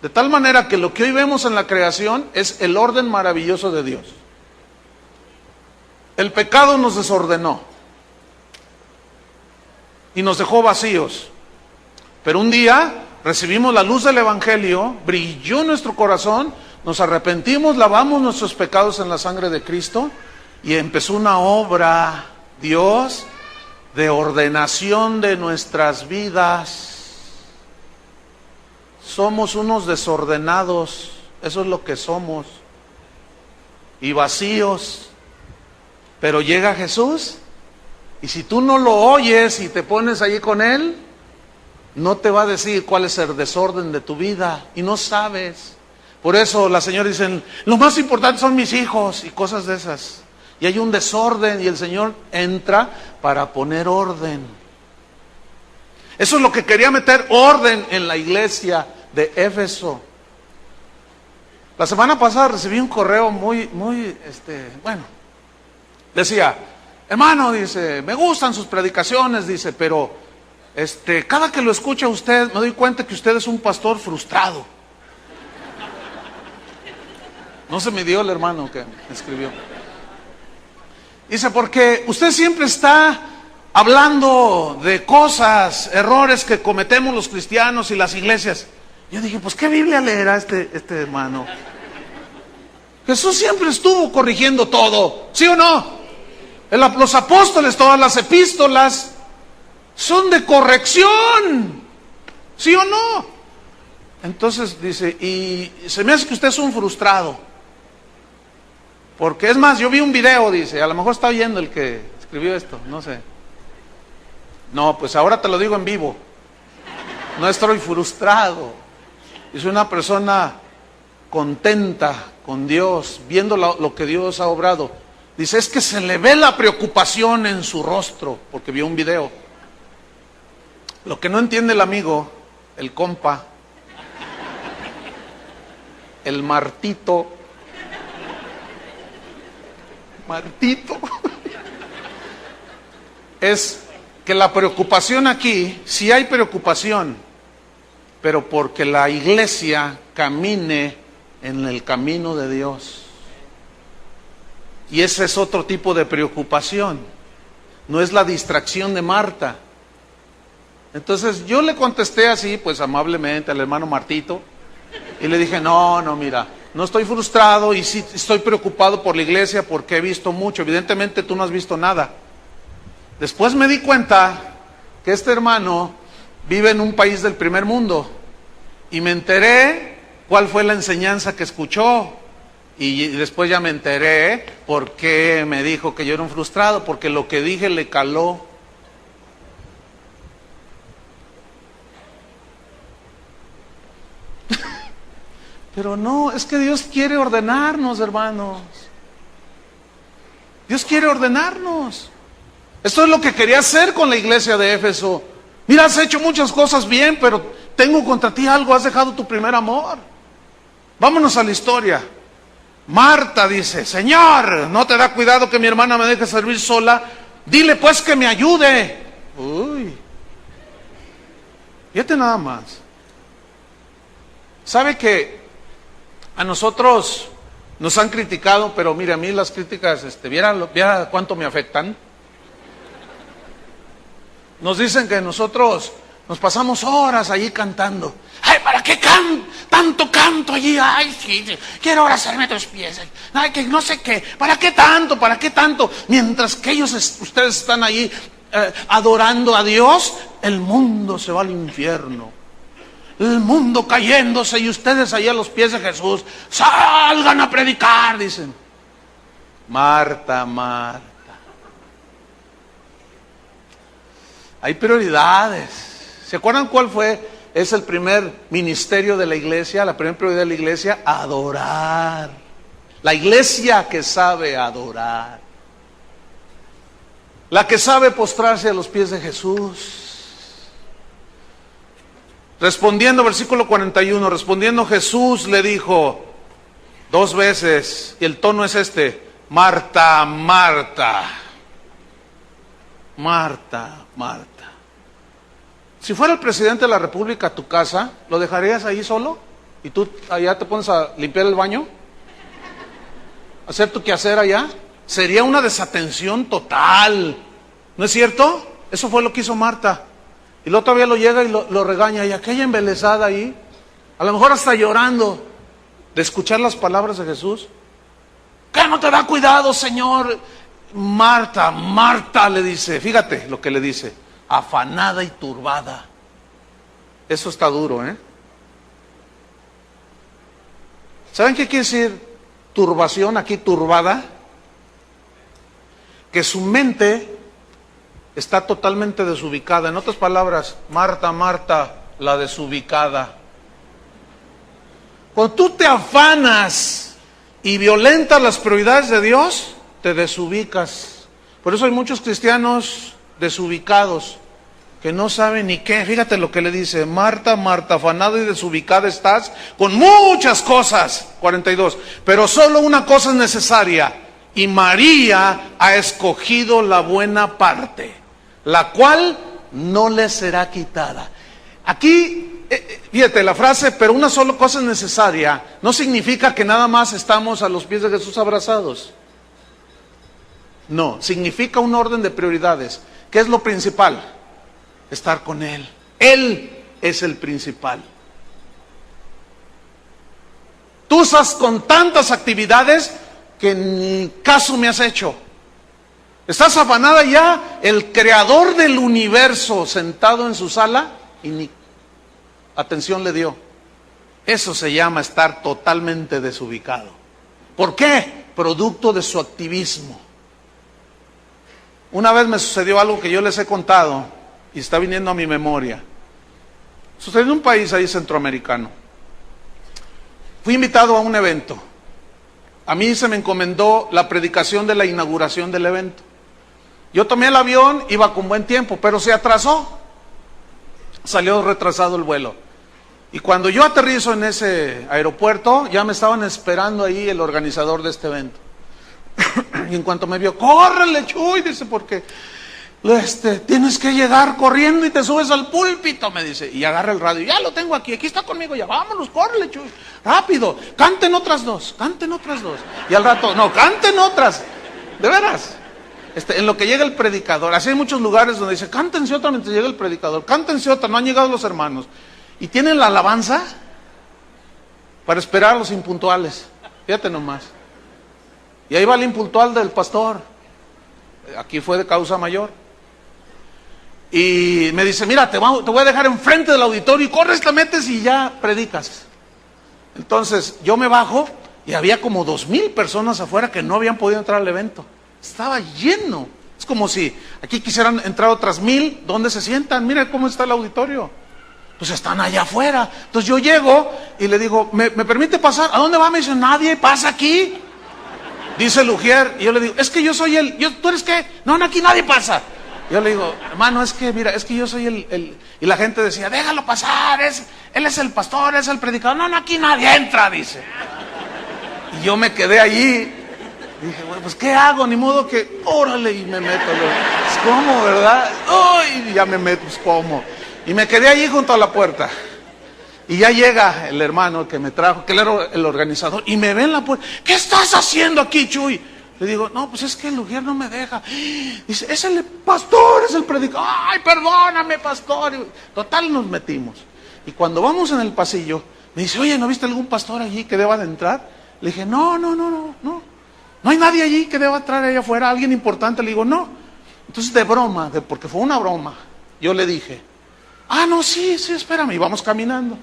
De tal manera que lo que hoy vemos en la creación es el orden maravilloso de Dios. El pecado nos desordenó y nos dejó vacíos. Pero un día recibimos la luz del Evangelio, brilló en nuestro corazón, nos arrepentimos, lavamos nuestros pecados en la sangre de Cristo y empezó una obra, Dios, de ordenación de nuestras vidas. Somos unos desordenados, eso es lo que somos, y vacíos. Pero llega Jesús, y si tú no lo oyes y te pones allí con Él, no te va a decir cuál es el desorden de tu vida, y no sabes. Por eso las señoras dicen, lo más importante son mis hijos, y cosas de esas. Y hay un desorden, y el Señor entra para poner orden. Eso es lo que quería meter, orden en la iglesia de Éfeso. La semana pasada recibí un correo muy, decía, hermano, dice, me gustan sus predicaciones, dice, pero cada que lo escucha usted, me doy cuenta que usted es un pastor frustrado. No se me dio el hermano que escribió. Dice, porque usted siempre está hablando de cosas, errores que cometemos los cristianos y las iglesias. Yo dije, pues ¿qué Biblia leerá este hermano? Jesús siempre estuvo corrigiendo todo, ¿sí o no? Los apóstoles, todas las epístolas son de corrección, ¿sí o no? Entonces dice, y se me hace que usted es un frustrado. Porque es más, yo vi un video, dice, a lo mejor está oyendo el que escribió esto, no sé. No, pues ahora te lo digo en vivo. No estoy frustrado. Es una persona contenta con Dios, viendo lo que Dios ha obrado. Dice, es que se le ve la preocupación en su rostro, porque vio un video. Lo que no entiende el amigo, el compa, el Martito, es que la preocupación aquí, sí hay preocupación, pero porque la iglesia camine en el camino de Dios. Y ese es otro tipo de preocupación, no es la distracción de Marta. Entonces yo le contesté así, pues amablemente al hermano Martito, y le dije, no, mira, no estoy frustrado y sí estoy preocupado por la iglesia porque he visto mucho. Evidentemente tú no has visto nada. Después me di cuenta que este hermano vive en un país del primer mundo y me enteré cuál fue la enseñanza que escuchó y después ya me enteré por qué me dijo que yo era un frustrado, porque lo que dije le caló. Pero no, es que Dios quiere ordenarnos, hermanos. Dios quiere ordenarnos. Esto es lo que quería hacer con la iglesia de Éfeso. Mira, has hecho muchas cosas bien, pero tengo contra ti algo, has dejado tu primer amor. Vámonos a la historia. Marta dice, Señor, ¿no te da cuidado que mi hermana me deje servir sola? Dile pues que me ayude. Uy, fíjate nada más. ¿Sabe que a nosotros nos han criticado, pero mire, a mí las críticas, viera cuánto me afectan? Nos dicen que nosotros nos pasamos horas allí cantando. Ay, ¿para qué tanto canto allí? Ay, sí, quiero abrazarme a tus pies. Ay, que no sé qué. ¿Para qué tanto? ¿Para qué tanto? Mientras que ustedes están allí adorando a Dios, el mundo se va al infierno. El mundo cayéndose y ustedes allí a los pies de Jesús. Salgan a predicar, dicen. Marta, Marta. Hay prioridades. ¿Se acuerdan cuál fue? Es el primer ministerio de la iglesia, la primera prioridad de la iglesia, adorar. La iglesia que sabe adorar. La que sabe postrarse a los pies de Jesús. Respondiendo, versículo 41, respondiendo Jesús le dijo 2 veces, y el tono es Marta, Marta, Marta, Marta. Si fuera el presidente de la República a tu casa, ¿lo dejarías ahí solo? ¿Y tú allá te pones a limpiar el baño? ¿Hacer tu quehacer allá? Sería una desatención total, ¿no es cierto? Eso fue lo que hizo Marta. Y luego todavía lo llega y lo regaña, y aquella embelesada ahí, a lo mejor hasta llorando. de escuchar las palabras de Jesús? ¿Qué no te da cuidado, Señor? Marta, Marta, le dice, fíjate lo que le dice, afanada y turbada. Eso está duro, ¿eh? ¿Saben qué quiere decir turbación aquí, turbada? Que su mente está totalmente desubicada. En otras palabras, Marta, Marta, la desubicada. Cuando tú te afanas y violentas las prioridades de Dios, te desubicas. Por eso hay muchos cristianos desubicados que no saben ni qué. Fíjate lo que le dice, Marta, Marta, afanada y desubicada estás con muchas cosas. 42. Pero solo una cosa es necesaria, y María ha escogido la buena parte, la cual no le será quitada. Aquí, fíjate la frase, pero una sola cosa es necesaria, no significa que nada más estamos a los pies de Jesús abrazados. No, significa un orden de prioridades. ¿Qué es lo principal? Estar con Él. Él es el principal. Tú estás con tantas actividades que ni caso me has hecho. Estás afanada ya, el creador del universo sentado en su sala y ni atención le dio. Eso se llama estar totalmente desubicado. ¿Por qué? Producto de su activismo. Una vez me sucedió algo que yo les he contado y está viniendo a mi memoria. Sucedió en un país ahí centroamericano. Fui invitado a un evento. A mí se me encomendó la predicación de la inauguración del evento. Yo tomé el avión, iba con buen tiempo, pero se atrasó. Salió retrasado el vuelo. Y cuando yo aterrizo en ese aeropuerto, ya me estaban esperando ahí el organizador de este evento. Y en cuanto me vio, córrele, Chuy, dice, porque tienes que llegar corriendo y te subes al púlpito, me dice. Y agarra el radio, ya lo tengo aquí está conmigo, ya vámonos, córrele, Chuy, rápido, canten otras dos. Y al rato, no, canten otras, de veras. En lo que llega el predicador, así hay muchos lugares donde dice, cántense otra mientras llega el predicador, cántense otra, no han llegado los hermanos. Y tienen la alabanza para esperar a los impuntuales, fíjate nomás. Y ahí va el impuntual del pastor, aquí fue de causa mayor. Y me dice, mira, te voy a dejar enfrente del auditorio y corres, te metes y ya predicas. Entonces yo me bajo y había como 2,000 personas afuera que no habían podido entrar al evento. Estaba lleno. Es como si aquí quisieran entrar otras 1,000, ¿dónde se sientan? Mira cómo está el auditorio. Pues están allá afuera. Entonces yo llego y le digo, ¿me permite pasar? ¿A dónde va? Me dice, nadie pasa aquí. Dice el ujier, y yo le digo, es que yo soy ¿tú eres qué? No, aquí nadie pasa. Yo le digo, hermano, es que mira, es que yo soy el... Y la gente decía, déjalo pasar, él es el pastor, es el predicador. No, aquí nadie entra, dice. Y yo me quedé allí. Dije, bueno, pues ¿qué hago? Ni modo que, órale, y me meto. Pues, ¿cómo, verdad? ¡Uy! Ya me meto, pues ¿cómo? Y me quedé allí junto a la puerta. Y ya llega el hermano que me trajo, que él era el organizador, y me ve en la puerta. ¿Qué estás haciendo aquí, Chuy? Le digo, no, pues es que el ujier no me deja. Dice, es el pastor, es el predicador. Ay, perdóname, pastor. Total, nos metimos. Y cuando vamos en el pasillo, me dice, oye, ¿no viste algún pastor allí que deba de entrar? Le dije, no. No hay nadie allí que deba entrar allá afuera, alguien importante. Le digo, no. Entonces, de broma, porque fue una broma, yo le dije, no, sí, espérame. Y vamos caminando.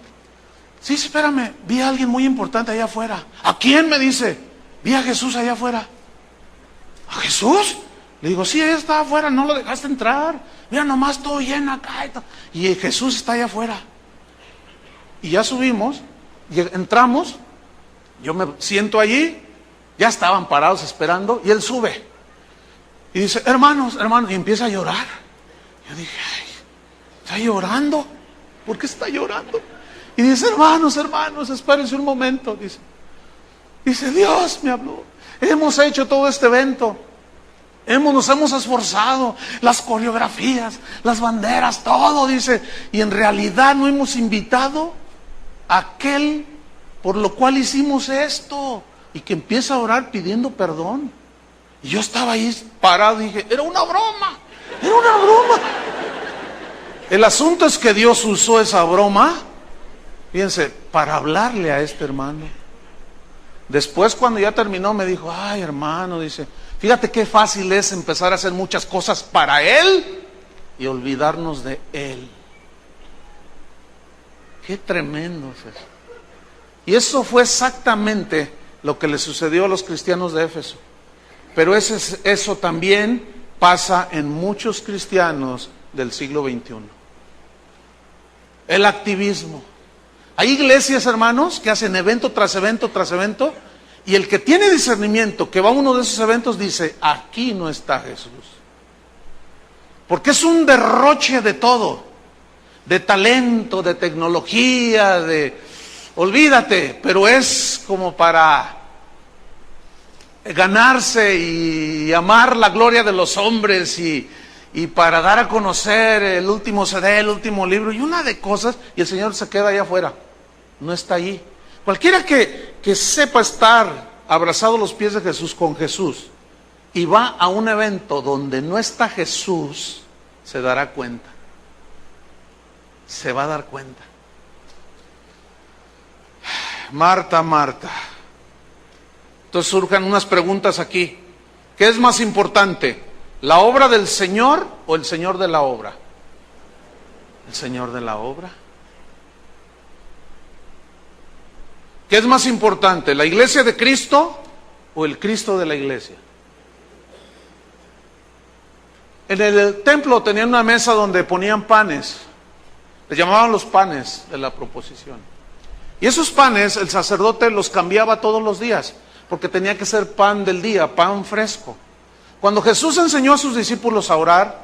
Sí, espérame, vi a alguien muy importante allá afuera. ¿A quién? Me dice. Vi a Jesús allá afuera. ¿A Jesús? Le digo, sí, él está afuera, no lo dejaste entrar. Mira, nomás todo lleno acá. Y Jesús está allá afuera. Y ya subimos, y entramos, yo me siento allí, ya estaban parados esperando, y él sube. Y dice, hermanos, y empieza a llorar. Yo dije, ay, ¿está llorando? ¿Por qué está llorando? Y dice, hermanos, espérense un momento. Dice, Dios me habló. Hemos hecho todo este evento. Nos hemos esforzado. Las coreografías, las banderas, todo, dice. Y en realidad no hemos invitado a aquel por lo cual hicimos esto. Y que empieza a orar pidiendo perdón. Y yo estaba ahí parado y dije, era una broma. El asunto es que Dios usó esa broma, fíjense, para hablarle a este hermano. Después, cuando ya terminó, me dijo, ay, hermano, dice, fíjate qué fácil es empezar a hacer muchas cosas para Él y olvidarnos de Él. Qué tremendo es eso. Y eso fue exactamente lo que le sucedió a los cristianos de Éfeso. Pero eso también pasa en muchos cristianos del siglo XXI. El activismo. Hay iglesias, hermanos, que hacen evento tras evento tras evento, y el que tiene discernimiento, que va a uno de esos eventos, dice, aquí no está Jesús. Porque es un derroche de todo, de talento, de tecnología, olvídate, pero es como para ganarse y amar la gloria de los hombres y para dar a conocer el último CD, el último libro y una de cosas, y el Señor se queda allá afuera, no está allí. Cualquiera que sepa estar abrazado a los pies de Jesús, con Jesús, y va a un evento donde no está Jesús, se dará cuenta. Se va a dar cuenta. Marta, Marta. Entonces surgen unas preguntas aquí. ¿Qué es más importante? ¿La obra del Señor o el Señor de la obra? El Señor de la obra. ¿Qué es más importante? ¿La iglesia de Cristo o el Cristo de la iglesia? En el templo tenían una mesa donde ponían panes. Les llamaban los panes de la proposición. Y esos panes el sacerdote los cambiaba todos los días, porque tenía que ser pan del día, pan fresco. Cuando Jesús enseñó a sus discípulos a orar,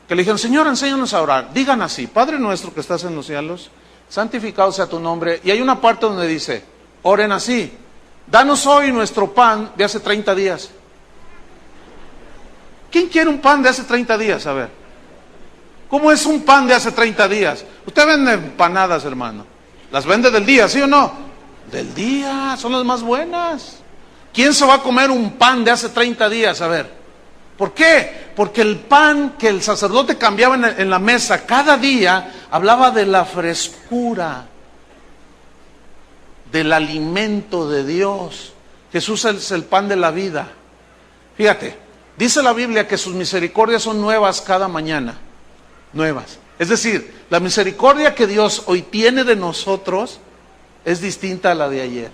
que le dijeron, Señor, enséñanos a orar, digan así, Padre nuestro que estás en los cielos, santificado sea tu nombre. Y hay una parte donde dice, oren así, danos hoy nuestro pan de hace 30 días. ¿Quién quiere un pan de hace 30 días? A ver, ¿cómo es un pan de hace 30 días? Usted vende empanadas, hermano. ¿Las vende del día, sí o no? Del día, son las más buenas. ¿Quién se va a comer un pan de hace 30 días? A ver, ¿por qué? Porque el pan que el sacerdote cambiaba en la mesa cada día hablaba de la frescura, del alimento de Dios. Jesús es el pan de la vida. Fíjate, dice la Biblia que sus misericordias son nuevas cada mañana. Nuevas. Es decir, la misericordia que Dios hoy tiene de nosotros es distinta a la de ayer.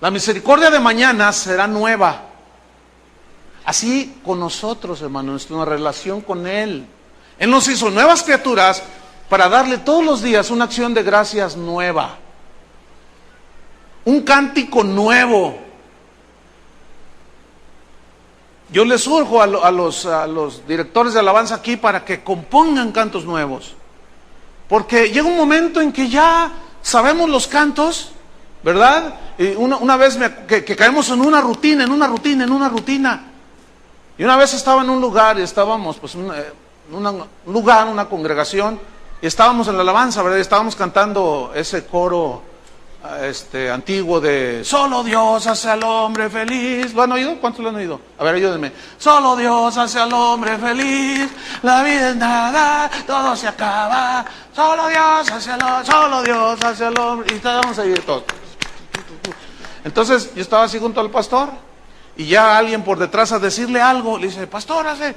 La misericordia de mañana será nueva. Así con nosotros, hermano, nuestra relación con Él. Él nos hizo nuevas criaturas para darle todos los días una acción de gracias nueva. Un cántico nuevo. Yo les urjo a los directores de alabanza aquí para que compongan cantos nuevos. Porque llega un momento en que ya sabemos los cantos, ¿verdad? Una vez que caemos en una rutina. Y una vez estaba en un lugar y estábamos pues un lugar, una congregación, y estábamos en la alabanza, ¿verdad? Y estábamos cantando ese coro antiguo de solo Dios hace al hombre feliz. ¿Lo han oído? ¿Cuántos lo han oído? A ver, ayúdenme. Solo Dios hace al hombre feliz, la vida es nada, todo se acaba. Solo Dios hace al hombre. Y estábamos ahí todos. Entonces yo estaba así junto al pastor y ya alguien por detrás a decirle algo, le dice, pastor, hace.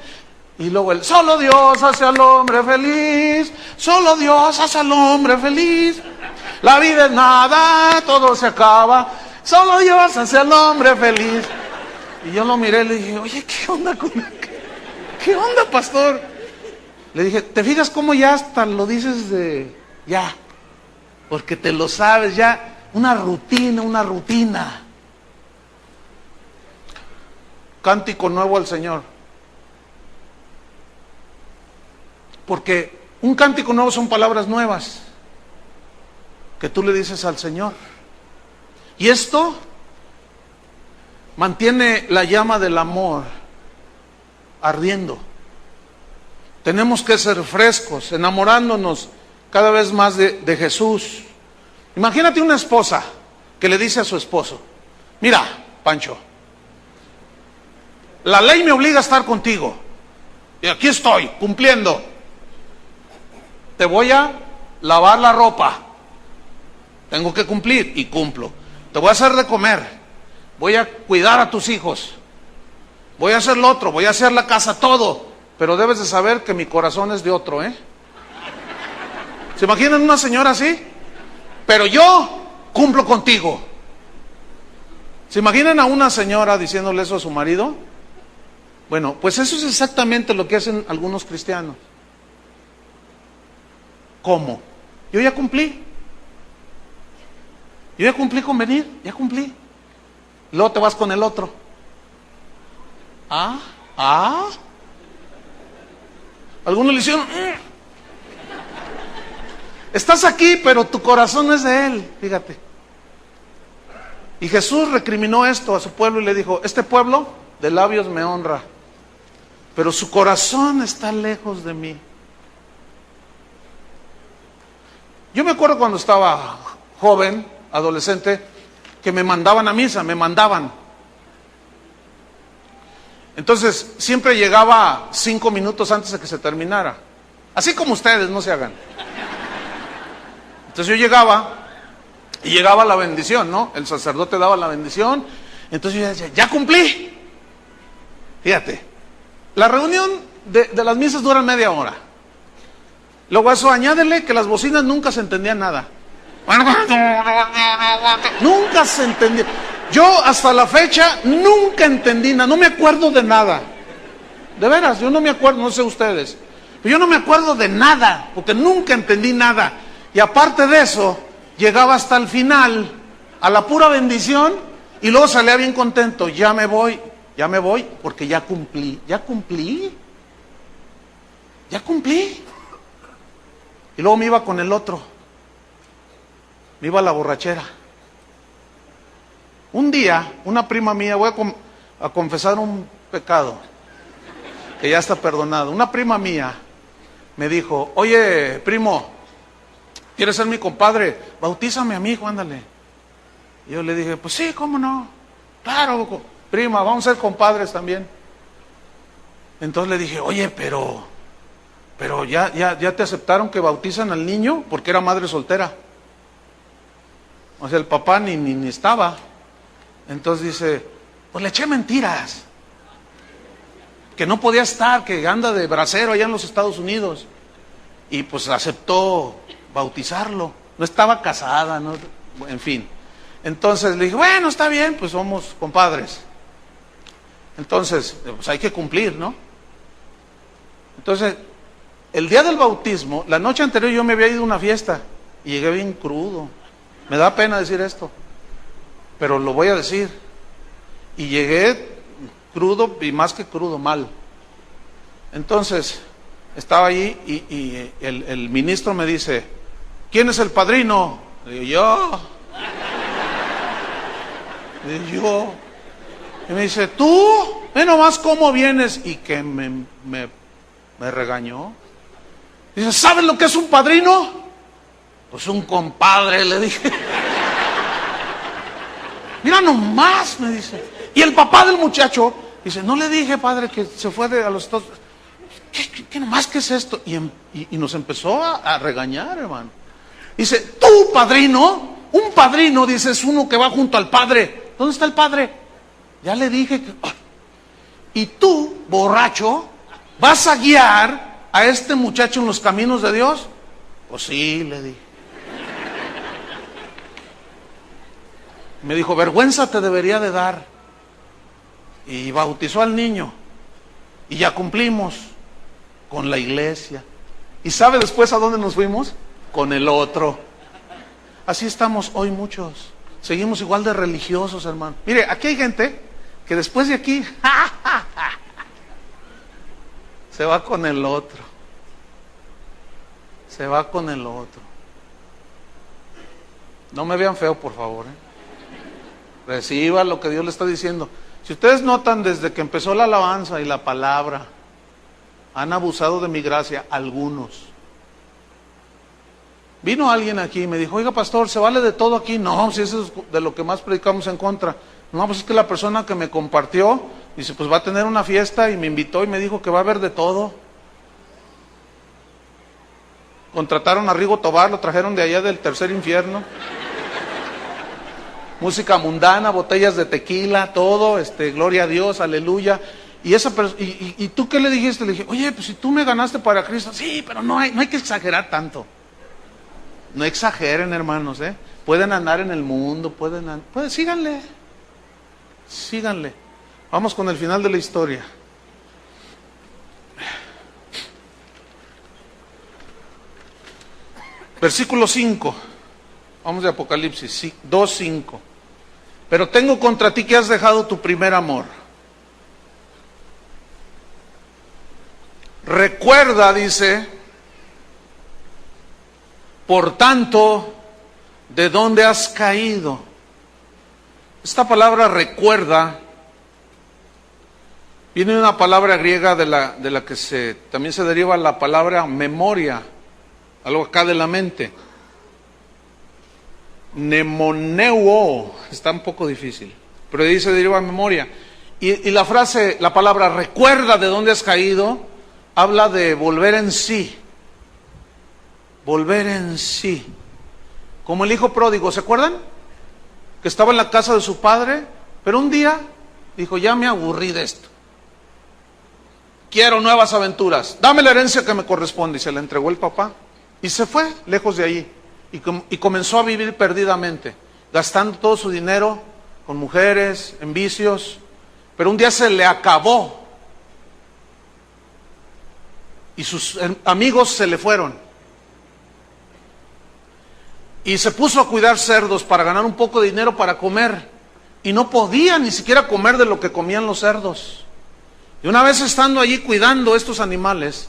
Y luego él, solo Dios hace al hombre feliz, solo Dios hace al hombre feliz. La vida es nada, todo se acaba, solo Dios hace al hombre feliz. Y yo lo miré y le dije, oye, ¿qué onda qué onda, pastor? Le dije, ¿te fijas cómo ya hasta lo dices ya? Porque te lo sabes ya, una rutina. Cántico nuevo al Señor. Porque un cántico nuevo son palabras nuevas que tú le dices al Señor. Y esto mantiene la llama del amor ardiendo. Tenemos que ser frescos, enamorándonos cada vez más de Jesús. Imagínate una esposa que le dice a su esposo, mira, Pancho, la ley me obliga a estar contigo y aquí estoy, cumpliendo. Te voy a lavar la ropa. Tengo que cumplir y cumplo. te voy a hacer de comer, voy a cuidar a tus hijos, voy a hacer lo otro, voy a hacer la casa, todo, pero debes de saber que mi corazón es de otro, ¿eh? ¿Se imaginan una señora así? Pero yo cumplo contigo. ¿Se imaginan a una señora diciéndole eso a su marido? Bueno, pues eso es exactamente lo que hacen algunos cristianos. ¿Cómo? Yo ya cumplí. Yo ya cumplí con venir, ya cumplí. Luego te vas con el otro. Algunos le hicieron... Estás aquí, pero tu corazón es de él, fíjate. Y Jesús recriminó esto a su pueblo y le dijo, este pueblo de labios me honra, pero su corazón está lejos de mí. Yo me acuerdo cuando estaba joven, adolescente, que me mandaban a misa, me mandaban. Entonces, siempre llegaba 5 minutos antes de que se terminara. Así como ustedes, no se hagan. Entonces yo llegaba, y llegaba la bendición, ¿no? El sacerdote daba la bendición, entonces yo decía, ya cumplí. Fíjate, la reunión de las misas dura media hora. Luego a eso añádele que las bocinas nunca se entendían nada. Nunca se entendía. Yo hasta la fecha nunca entendí nada, no me acuerdo de nada. De veras, yo no me acuerdo, no sé ustedes. Pero yo no me acuerdo de nada, porque nunca entendí nada. Y aparte de eso, llegaba hasta el final, a la pura bendición, y luego salía bien contento. Ya me voy, porque ya cumplí. Y luego me iba con el otro. Me iba a la borrachera. Un día, una prima mía, voy a confesar un pecado, que ya está perdonado. Una prima mía me dijo, oye, primo, ¿quieres ser mi compadre? Bautízame a mi hijo, ándale. Y yo le dije, pues sí, ¿cómo no? Claro, prima, vamos a ser compadres también. Entonces le dije, oye, pero ya te aceptaron que bautizan al niño, porque era madre soltera. O sea, el papá ni estaba. Entonces dice, pues le eché mentiras. Que no podía estar, que anda de bracero allá en los Estados Unidos. Y pues aceptó bautizarlo. No estaba casada, no, en fin. Entonces le dije, bueno, está bien, pues somos compadres. Entonces, pues hay que cumplir, ¿no? Entonces, el día del bautismo, la noche anterior yo me había ido a una fiesta y llegué bien crudo. Me da pena decir esto, pero lo voy a decir. Y llegué crudo, y más que crudo, mal. Entonces, estaba allí y el ministro me dice, ¿quién es el padrino? Le digo, yo. Y me dice, ¿tú? Ve nomás cómo vienes. Y que me regañó. Dice, ¿sabes lo que es un padrino? Pues un compadre, le dije. Mira nomás, me dice. Y el papá del muchacho dice, no le dije, padre, que se fue a los Estados Unidos. ¿Qué nomás qué es esto? Y nos empezó a regañar, hermano. Dice, tú, padrino, un padrino, dice, es uno que va junto al padre. ¿Dónde está el padre? Ya le dije que... Y tú, borracho, ¿vas a guiar a este muchacho en los caminos de Dios? Pues sí, le dije. Me dijo, vergüenza te debería de dar. Y bautizó al niño. Y ya cumplimos con la iglesia. ¿Y sabe después a dónde nos fuimos? Con el otro. Así estamos hoy muchos. Seguimos igual de religiosos, hermano. Mire, aquí hay gente que después de aquí se va con el otro. Se va con el otro. No me vean feo, por favor, Reciba lo que Dios le está diciendo. Si ustedes notan, desde que empezó la alabanza y la palabra, han abusado de mi gracia algunos. Vino alguien aquí y me dijo, oiga, pastor, ¿se vale de todo aquí? No, si eso es de lo que más predicamos en contra. No, pues es que la persona que me compartió, dice, pues va a tener una fiesta y me invitó y me dijo que va a haber de todo. Contrataron a Rigo Tobar, lo trajeron de allá del tercer infierno. música mundana, botellas de tequila, todo, gloria a Dios, aleluya. ¿Y tú qué le dijiste? Le dije, oye, pues si tú me ganaste para Cristo, sí, pero no hay que exagerar tanto. No exageren, hermanos, Pueden andar en el mundo, síganle. Vamos con el final de la historia. Versículo 5. Vamos de Apocalipsis 2:5. Pero tengo contra ti que has dejado tu primer amor. Recuerda, dice, por tanto, de dónde has caído. Esta palabra recuerda viene de una palabra griega de la que también se deriva la palabra memoria, algo acá de la mente. Mnemoneo, está un poco difícil, pero de ahí se deriva memoria. Y la frase, la palabra recuerda de dónde has caído, habla de volver en sí. Volver en sí. Como el hijo pródigo, ¿se acuerdan? Que estaba en la casa de su padre, pero un día dijo, ya me aburrí de esto. Quiero nuevas aventuras. Dame la herencia que me corresponde. Y se la entregó el papá. Y se fue lejos de allí. Y comenzó a vivir perdidamente, gastando todo su dinero con mujeres, en vicios. Pero un día se le acabó. Y sus amigos se le fueron. Y se puso a cuidar cerdos para ganar un poco de dinero para comer. Y no podía ni siquiera comer de lo que comían los cerdos. Y una vez estando allí cuidando estos animales,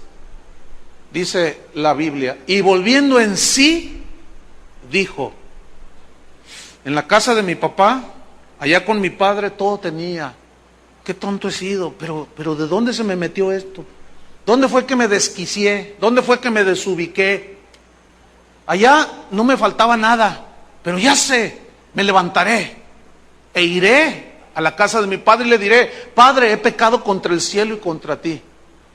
dice la Biblia, y volviendo en sí, dijo, en la casa de mi papá, allá con mi padre, todo tenía. Qué tonto he sido, pero ¿de dónde se me metió esto? ¿Dónde fue que me desquicié? ¿Dónde fue que me desubiqué? Allá no me faltaba nada, pero ya sé, me levantaré e iré a la casa de mi padre y le diré, Padre, he pecado contra el cielo y contra ti.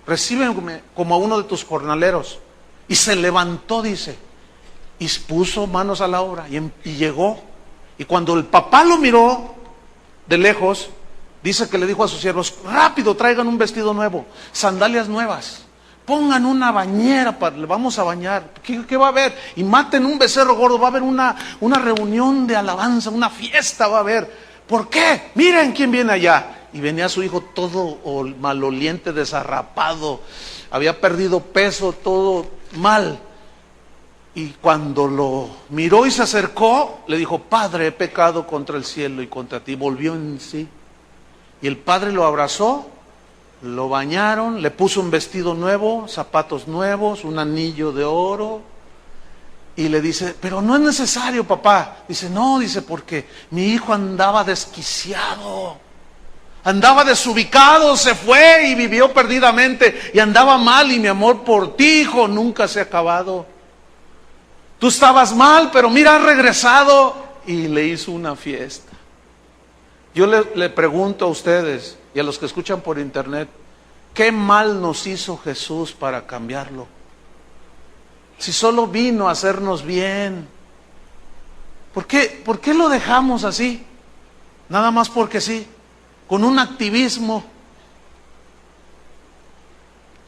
Recíbeme como a uno de tus jornaleros. Y se levantó, dice, y puso manos a la obra y llegó. Y cuando el papá lo miró de lejos, dice que le dijo a sus siervos, rápido, traigan un vestido nuevo, sandalias nuevas. Pongan una bañera, le vamos a bañar. ¿Qué va a haber? Y maten un becerro gordo, va a haber una reunión de alabanza, una fiesta va a haber. ¿Por qué? Miren quién viene allá. Y venía su hijo todo maloliente, desarrapado, había perdido peso, todo mal. Y cuando lo miró y se acercó, le dijo, Padre, he pecado contra el cielo y contra ti. Volvió en sí. Y el padre lo abrazó, lo bañaron, le puso un vestido nuevo, zapatos nuevos, un anillo de oro. Y le dice, pero no es necesario, papá. Dice, no, dice, porque mi hijo andaba desquiciado, andaba desubicado, se fue y vivió perdidamente y andaba mal y mi amor por ti, hijo, nunca se ha acabado. Tú estabas mal, pero mira, has regresado. Y le hizo una fiesta. Yo le pregunto a ustedes y a los que escuchan por internet, ¿qué mal nos hizo Jesús para cambiarlo? Si solo vino a hacernos bien. ¿Por qué lo dejamos así? Nada más porque sí, con un activismo.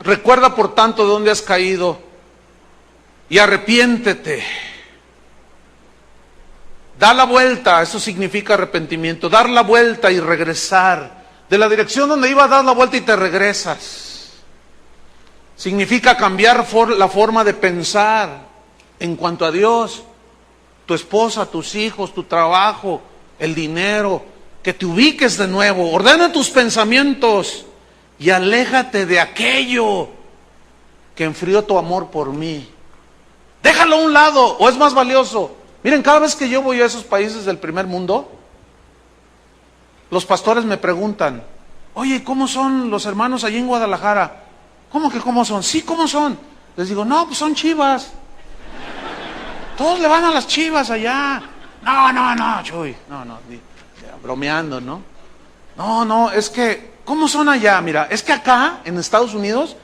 Recuerda por tanto de dónde has caído y arrepiéntete. Da la vuelta, eso significa arrepentimiento, dar la vuelta y regresar. De la dirección donde ibas, das la vuelta y te regresas. Significa cambiar la forma de pensar en cuanto a Dios, tu esposa, tus hijos, tu trabajo, el dinero, que te ubiques de nuevo, ordena tus pensamientos y aléjate de aquello que enfrió tu amor por mí. Déjalo a un lado, o es más valioso. Miren, cada vez que yo voy a esos países del primer mundo, los pastores me preguntan, oye, ¿cómo son los hermanos allí en Guadalajara? ¿Cómo que cómo son? Sí, ¿cómo son? Les digo, no, pues son Chivas. Todos le van a las Chivas allá. No, Chuy. No, bromeando, ¿no? No, es que, ¿cómo son allá? Mira, es que acá, en Estados Unidos,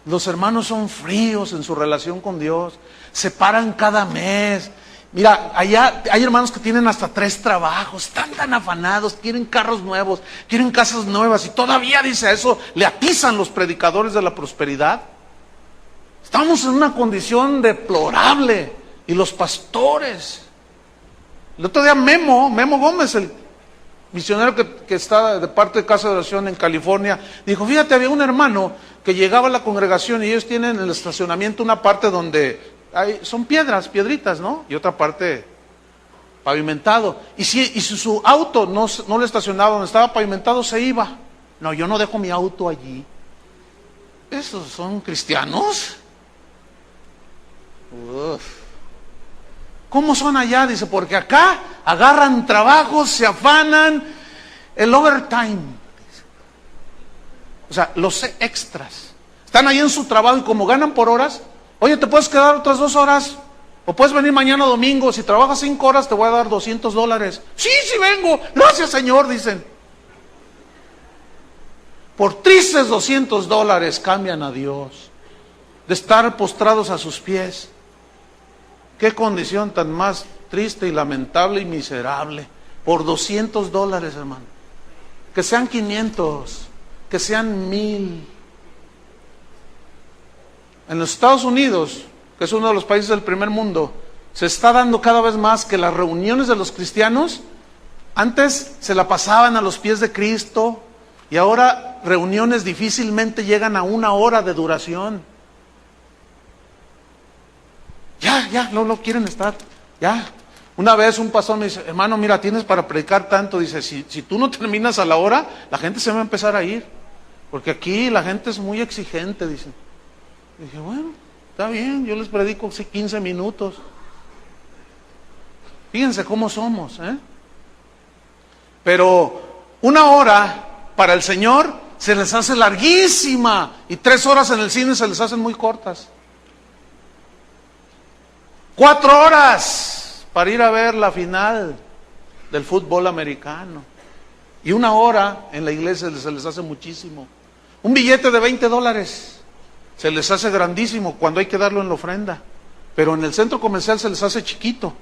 los hermanos son fríos en su relación con Dios. Se paran cada mes Mira, allá hay hermanos que tienen hasta 3 trabajos, están tan afanados, quieren carros nuevos, quieren casas nuevas, y todavía, dice, a eso le atizan los predicadores de la prosperidad. Estamos en una condición deplorable, y los pastores. El otro día Memo Gómez, el misionero que está de parte de Casa de Oración en California, dijo, fíjate, había un hermano que llegaba a la congregación y ellos tienen en el estacionamiento una parte donde son piedritas, ¿no? Y otra parte pavimentado. Y si su auto no le estacionaba donde estaba pavimentado, se iba. No, yo no dejo mi auto allí. ¿Esos son cristianos? Uf. ¿Cómo son allá? Dice, porque acá agarran trabajos, se afanan, el overtime. O sea, los extras. Están ahí en su trabajo y como ganan por horas, oye, ¿te puedes quedar otras 2 horas? O puedes venir mañana domingo, si trabajas 5 horas te voy a dar $200. Sí, sí vengo, gracias Señor, dicen. Por tristes $200 cambian a Dios, de estar postrados a sus pies. Qué condición tan más triste y lamentable y miserable. Por $200, hermano. Que sean 500, que sean 1000. En los Estados Unidos, que es uno de los países del primer mundo, se está dando cada vez más que las reuniones de los cristianos, antes se la pasaban a los pies de Cristo, y ahora reuniones difícilmente llegan a 1 hora de duración. Ya, no quieren estar, ya. Una vez un pastor me dice, hermano, mira, tienes para predicar tanto, dice, si tú no terminas a la hora, la gente se va a empezar a ir, porque aquí la gente es muy exigente, dice. Y dije, bueno, está bien, yo les predico 15 minutos. Fíjense cómo somos, ¿eh? Pero 1 hora para el Señor se les hace larguísima, y 3 horas en el cine se les hacen muy cortas. 4 horas para ir a ver la final del fútbol americano. Y 1 hora en la iglesia se les hace muchísimo. Un billete de $20 se les hace grandísimo cuando hay que darlo en la ofrenda. Pero en el centro comercial se les hace chiquito.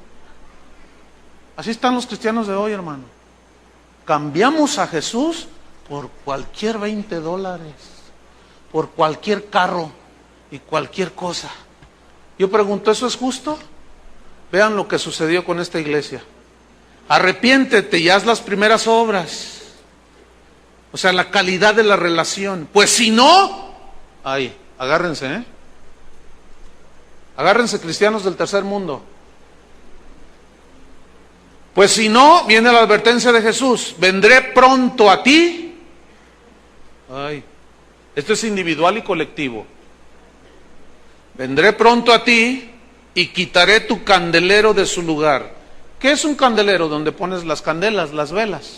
Así están los cristianos de hoy, hermano. Cambiamos a Jesús por cualquier $20, por cualquier carro y cualquier cosa. Yo pregunto, ¿eso es justo? Vean lo que sucedió con esta iglesia. Arrepiéntete y haz las primeras obras. O sea, la calidad de la relación. Pues si no, ahí, agárrense, agárrense, cristianos del tercer mundo. Pues si no, viene la advertencia de Jesús, vendré pronto a ti. Ay, esto es individual y colectivo. Vendré pronto a ti y quitaré tu candelero de su lugar. ¿Qué es un candelero? Donde pones las candelas, las velas,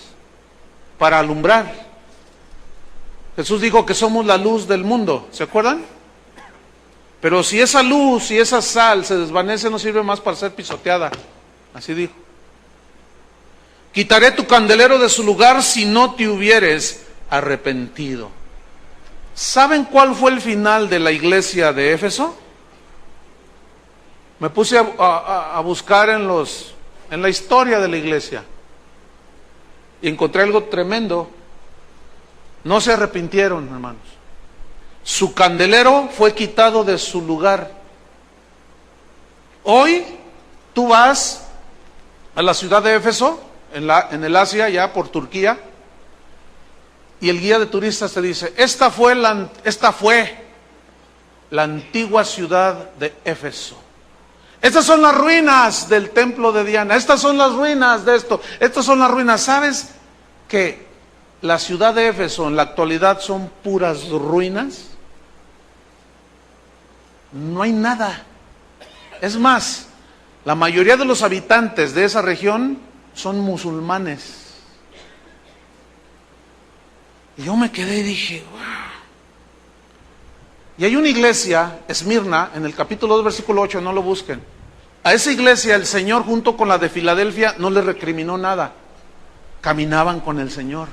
para alumbrar. Jesús dijo que somos la luz del mundo, ¿se acuerdan? Pero si esa luz y esa sal se desvanece, no sirve más para ser pisoteada. Así dijo. Quitaré tu candelero de su lugar si no te hubieres arrepentido. ¿Saben cuál fue el final de la iglesia de Éfeso? Me puse a buscar en la historia de la iglesia y encontré algo tremendo. No se arrepintieron, hermanos. Su candelero fue quitado de su lugar. Hoy tú vas a la ciudad de Éfeso, en el Asia, ya por Turquía, y el guía de turistas te dice, esta fue la antigua ciudad de Éfeso. Estas son las ruinas del templo de Diana, estas son las ruinas de esto, estas son las ruinas. ¿Sabes que la ciudad de Éfeso en la actualidad son puras ruinas? No hay nada. Es más, la mayoría de los habitantes de esa región son musulmanes. Y yo me quedé y dije, wow. Y hay una iglesia, Esmirna, en el capítulo 2, versículo 8, no lo busquen. A esa iglesia el Señor, junto con la de Filadelfia, no le recriminó nada. Caminaban con el Señor.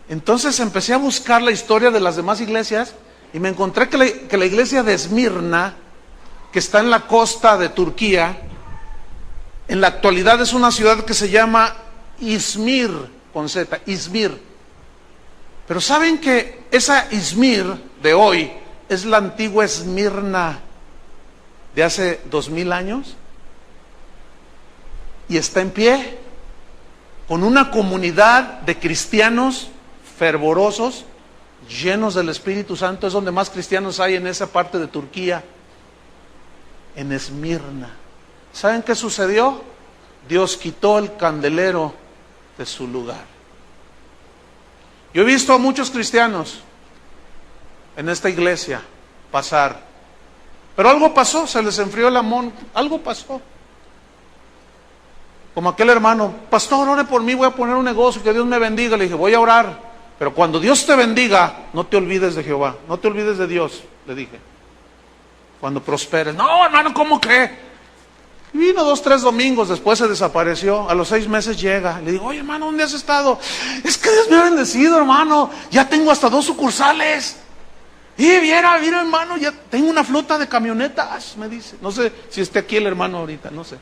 Entonces empecé a buscar la historia de las demás iglesias y me encontré que la iglesia de Esmirna, que está en la costa de Turquía, En la actualidad es una ciudad que se llama Izmir, con Z, Izmir. Pero ¿saben que esa Izmir de hoy es la antigua Esmirna de hace 2000 años? Y está en pie, con una comunidad de cristianos fervorosos, llenos del Espíritu Santo. Es donde más cristianos hay en esa parte de Turquía, en Esmirna. ¿Saben qué sucedió? Dios quitó el candelero de su lugar. Yo he visto a muchos cristianos en esta iglesia pasar, pero algo pasó, se les enfrió el amor, algo pasó. Como aquel hermano: pastor, ore por mí, voy a poner un negocio, que Dios me bendiga. Le dije: voy a orar, pero cuando Dios te bendiga, no te olvides de Jehová, no te olvides de Dios, le dije. Cuando prosperes. No, hermano, ¿cómo cree? Y vino 2, 3 domingos, después se desapareció. A los 6 meses llega. Le digo: oye, hermano, ¿dónde has estado? Es que Dios me ha bendecido, hermano, ya tengo hasta 2 sucursales. Y mira, hermano, ya tengo una flota de camionetas, me dice. No sé si esté aquí el hermano ahorita, no sé.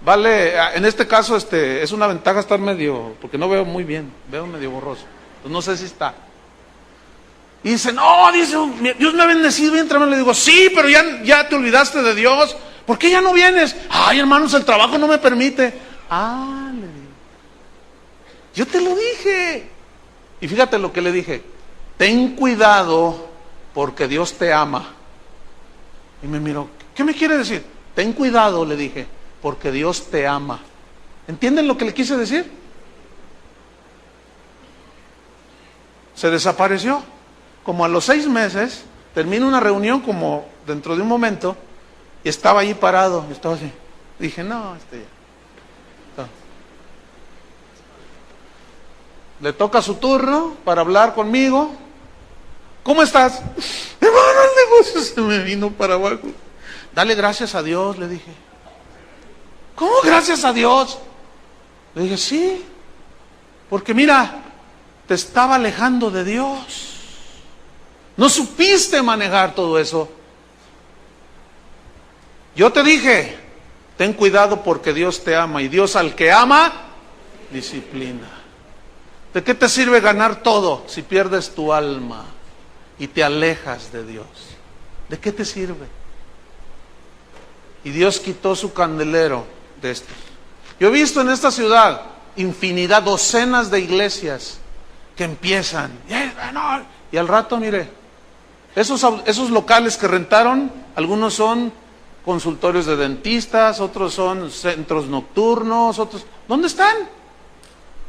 Vale, en este caso es una ventaja estar medio, porque no veo muy bien, veo medio borroso. Entonces no sé si está. Y dice: no, dice, Dios me ha bendecido bien tremendo. Le digo: sí, pero ya te olvidaste de Dios. ¿Por qué ya no vienes? Ay, hermanos, el trabajo no me permite. Ah, le digo, yo te lo dije. Y fíjate lo que le dije: ten cuidado porque Dios te ama. Y me miró: ¿qué me quiere decir? Ten cuidado, le dije, porque Dios te ama. ¿Entienden lo que le quise decir? Se desapareció. Como a los 6 meses, termina una reunión como dentro de un momento, y estaba allí parado, y estaba así. Dije: no, ya. Le toca su turno para hablar conmigo. ¿Cómo estás? Hermano, el negocio se me vino para abajo. Dale gracias a Dios, le dije. ¿Cómo gracias a Dios? Le dije: sí, porque mira, te estaba alejando de Dios. No supiste manejar todo eso. Yo te dije: ten cuidado porque Dios te ama, y Dios al que ama, disciplina. ¿De qué te sirve ganar todo si pierdes tu alma y te alejas de Dios? ¿De qué te sirve? Y Dios quitó su candelero de estos. Yo he visto en esta ciudad infinidad, docenas de iglesias que empiezan, y al rato, mire, esos locales que rentaron, algunos son consultorios de dentistas, otros son centros nocturnos, otros, ¿dónde están?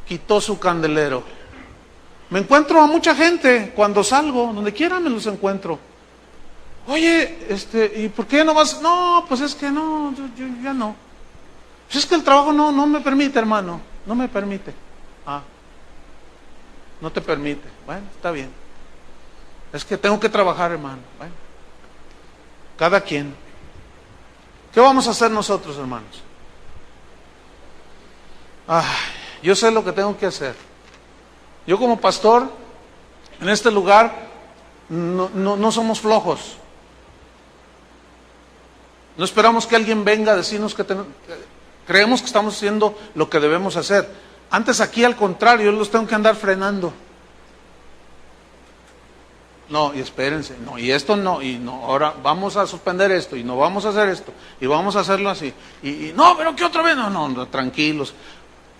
Quitó su candelero. Me encuentro a mucha gente cuando salgo, donde quiera me los encuentro. Oye, ¿y por qué no vas? No, pues es que no, yo ya no. Pues es que el trabajo no me permite, hermano, no me permite. Ah, no te permite. Bueno, está bien. Es que tengo que trabajar, hermano. Bueno, cada quien. ¿Qué vamos a hacer nosotros, hermanos? Yo sé lo que tengo que hacer. Yo como pastor, en este lugar, no somos flojos. No esperamos que alguien venga a decirnos que creemos que estamos haciendo lo que debemos hacer. Antes aquí, al contrario, yo los tengo que andar frenando. No, y espérense, no, y esto no, y no, ahora vamos a suspender esto, y no vamos a hacer esto, y vamos a hacerlo así, y no, pero ¿qué otra vez? No, tranquilos,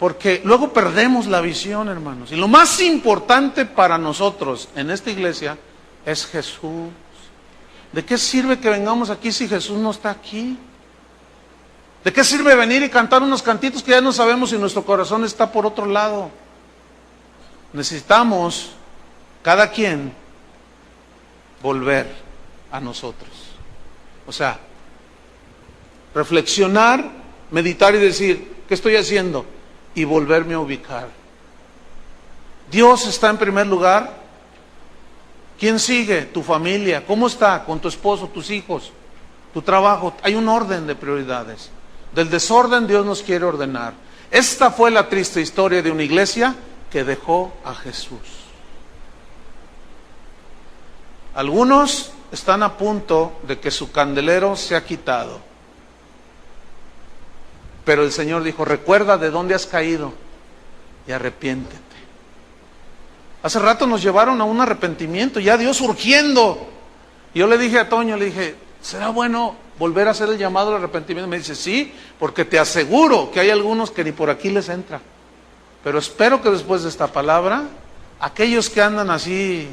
porque luego perdemos la visión, hermanos, y lo más importante para nosotros en esta iglesia es Jesús. ¿De qué sirve que vengamos aquí si Jesús no está aquí? ¿De qué sirve venir y cantar unos cantitos que ya no sabemos si nuestro corazón está por otro lado? Necesitamos, cada quien, volver a nosotros. O sea, reflexionar, meditar y decir: ¿qué estoy haciendo? Y volverme a ubicar. Dios está en primer lugar. ¿Quién sigue? Tu familia. ¿Cómo está con tu esposo, tus hijos, tu trabajo? Hay un orden de prioridades. Del desorden Dios nos quiere ordenar. Esta fue la triste historia de una iglesia que dejó a Jesús. Algunos están a punto de que su candelero sea quitado. Pero el Señor dijo, recuerda de dónde has caído y arrepiéntete. Hace rato nos llevaron a un arrepentimiento, ya Dios urgiendo. Yo le dije a Toño, le dije, ¿será bueno volver a hacer el llamado al arrepentimiento? Me dice, sí, porque te aseguro que hay algunos que ni por aquí les entra. Pero espero que después de esta palabra, aquellos que andan así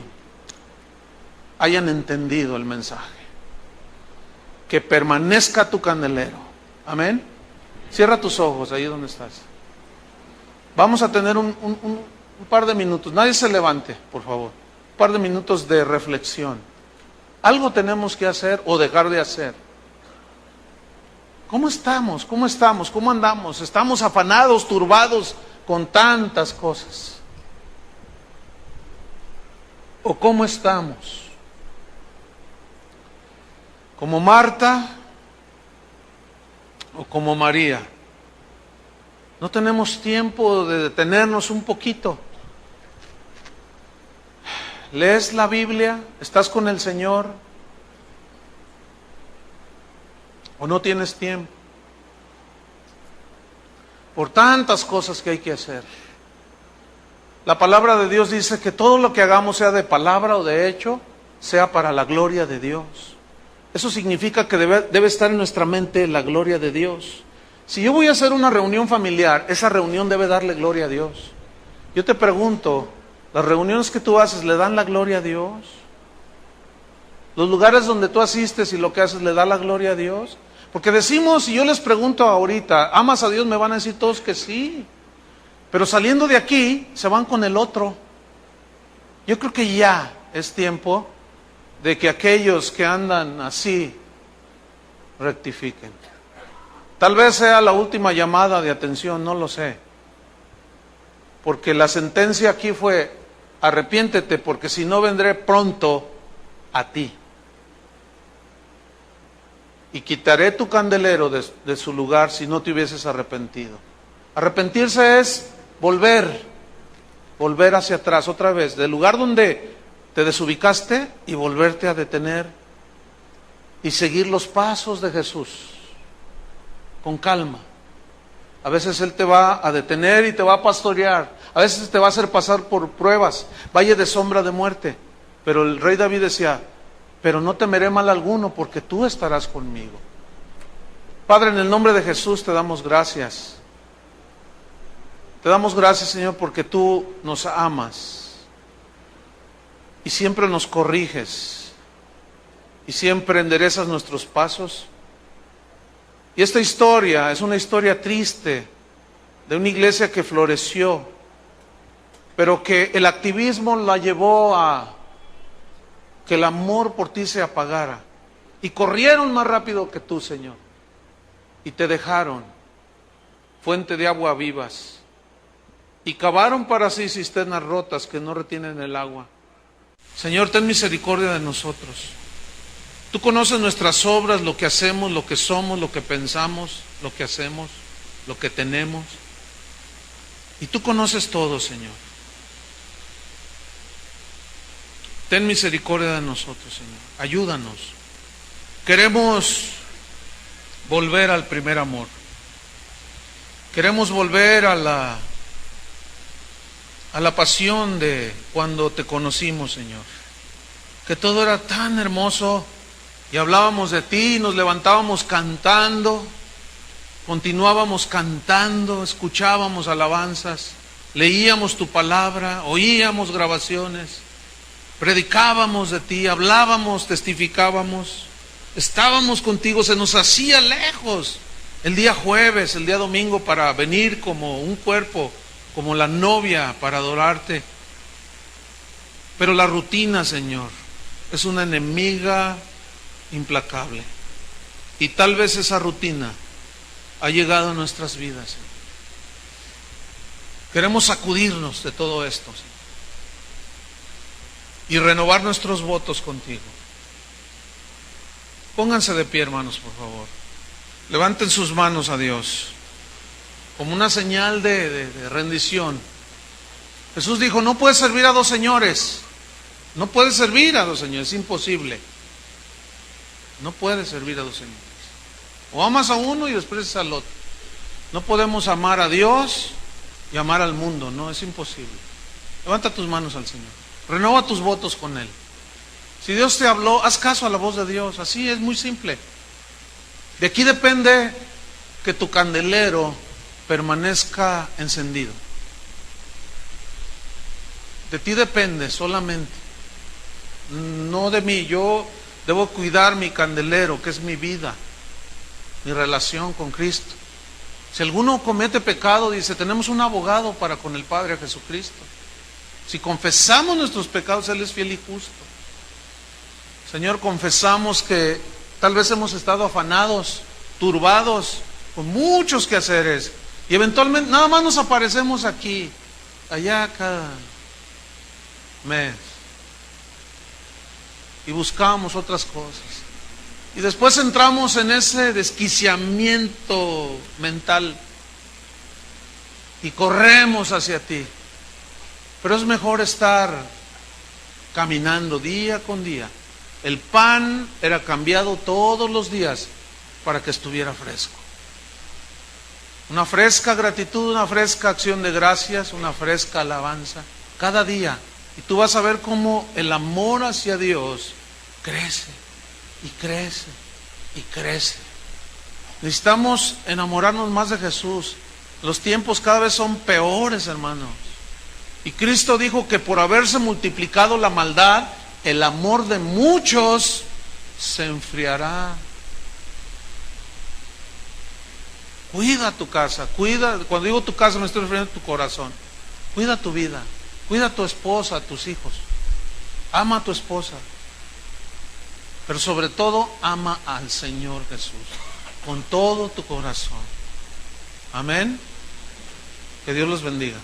hayan entendido el mensaje. Que permanezca tu candelero. Amén. Cierra tus ojos ahí donde estás. Vamos a tener un par de minutos. Nadie se levante, por favor. Un par de minutos de reflexión. Algo tenemos que hacer o dejar de hacer. ¿Cómo estamos? ¿Cómo estamos? ¿Cómo andamos? ¿Estamos afanados, turbados con tantas cosas? ¿O cómo estamos? ¿Como Marta o como María? No tenemos tiempo de detenernos un poquito. ¿Lees la Biblia? ¿Estás con el Señor? ¿O no tienes tiempo? Por tantas cosas que hay que hacer. La palabra de Dios dice que todo lo que hagamos, sea de palabra o de hecho, sea para la gloria de Dios. Eso significa que debe estar en nuestra mente la gloria de Dios. Si yo voy a hacer una reunión familiar, esa reunión debe darle gloria a Dios. Yo te pregunto, ¿las reuniones que tú haces le dan la gloria a Dios? ¿Los lugares donde tú asistes y lo que haces le da la gloria a Dios? Porque decimos, y yo les pregunto ahorita, ¿amas a Dios? Me van a decir todos que sí. Pero saliendo de aquí, se van con el otro. Yo creo que ya es tiempo de que aquellos que andan así rectifiquen. Tal vez sea la última llamada de atención, no lo sé. Porque la sentencia aquí fue, arrepiéntete, porque si no vendré pronto a ti. Y quitaré tu candelero de su lugar si no te hubieses arrepentido. Arrepentirse es volver hacia atrás otra vez, del lugar donde te desubicaste y volverte a detener y seguir los pasos de Jesús con calma. A veces Él te va a detener y te va a pastorear, a veces te va a hacer pasar por pruebas, valle de sombra de muerte, pero el rey David decía, pero no temeré mal alguno porque tú estarás conmigo. Padre, en el nombre de Jesús te damos gracias. Te damos gracias, Señor, porque tú nos amas y siempre nos corriges y siempre enderezas nuestros pasos. Y esta historia es una historia triste de una iglesia que floreció, pero que el activismo la llevó a que el amor por ti se apagara. Y corrieron más rápido que tú, Señor, y te dejaron fuente de agua vivas. Y cavaron para sí cisternas rotas que no retienen el agua. Señor, ten misericordia de nosotros. Tú conoces nuestras obras, lo que hacemos, lo que somos, lo que pensamos, lo que hacemos, lo que tenemos. Y tú conoces todo, Señor. Ten misericordia de nosotros, Señor. Ayúdanos. Queremos volver al primer amor. Queremos volver a la pasión de cuando te conocimos, Señor. Que todo era tan hermoso y hablábamos de ti, nos levantábamos cantando, continuábamos cantando, escuchábamos alabanzas, leíamos tu palabra, oíamos grabaciones, predicábamos de ti, hablábamos, testificábamos, estábamos contigo, se nos hacía lejos el día jueves, el día domingo para venir como un cuerpo, como la novia para adorarte. Pero la rutina, Señor, es una enemiga implacable. Y tal vez esa rutina ha llegado a nuestras vidas, Señor. Queremos sacudirnos de todo esto, Señor, y renovar nuestros votos contigo. Pónganse de pie, hermanos, por favor. Levanten sus manos a Dios como una señal de rendición. Jesús dijo, no puedes servir a dos señores. No puedes servir a dos señores, es imposible. No puedes servir a dos señores. O amas a uno y después al otro. No podemos amar a Dios y amar al mundo, no, es imposible. Levanta tus manos al Señor. Renueva tus votos con Él. Si Dios te habló, haz caso a la voz de Dios. Así es, muy simple. De aquí depende que tu candelero permanezca encendido. De ti depende solamente. No de mí. Yo debo cuidar mi candelero, que es mi vida, mi relación con Cristo. Si alguno comete pecado, dice, tenemos un abogado para con el Padre, Jesucristo. Si confesamos nuestros pecados, Él es fiel y justo. Señor, confesamos que tal vez hemos estado afanados, turbados, con muchos quehaceres, y eventualmente nada más nos aparecemos aquí, allá cada mes, y buscamos otras cosas. Y después entramos en ese desquiciamiento mental y corremos hacia ti. Pero es mejor estar caminando día con día. El pan era cambiado todos los días para que estuviera fresco. Una fresca gratitud, una fresca acción de gracias, una fresca alabanza, cada día. Y tú vas a ver cómo el amor hacia Dios crece y crece y crece. Necesitamos enamorarnos más de Jesús. Los tiempos cada vez son peores, hermanos. Y Cristo dijo que por haberse multiplicado la maldad, el amor de muchos se enfriará. Cuida tu casa, cuida, cuando digo tu casa me estoy refiriendo a tu corazón. Cuida tu vida, cuida a tu esposa, a tus hijos. Ama a tu esposa. Pero sobre todo, ama al Señor Jesús con todo tu corazón. Amén. Que Dios los bendiga.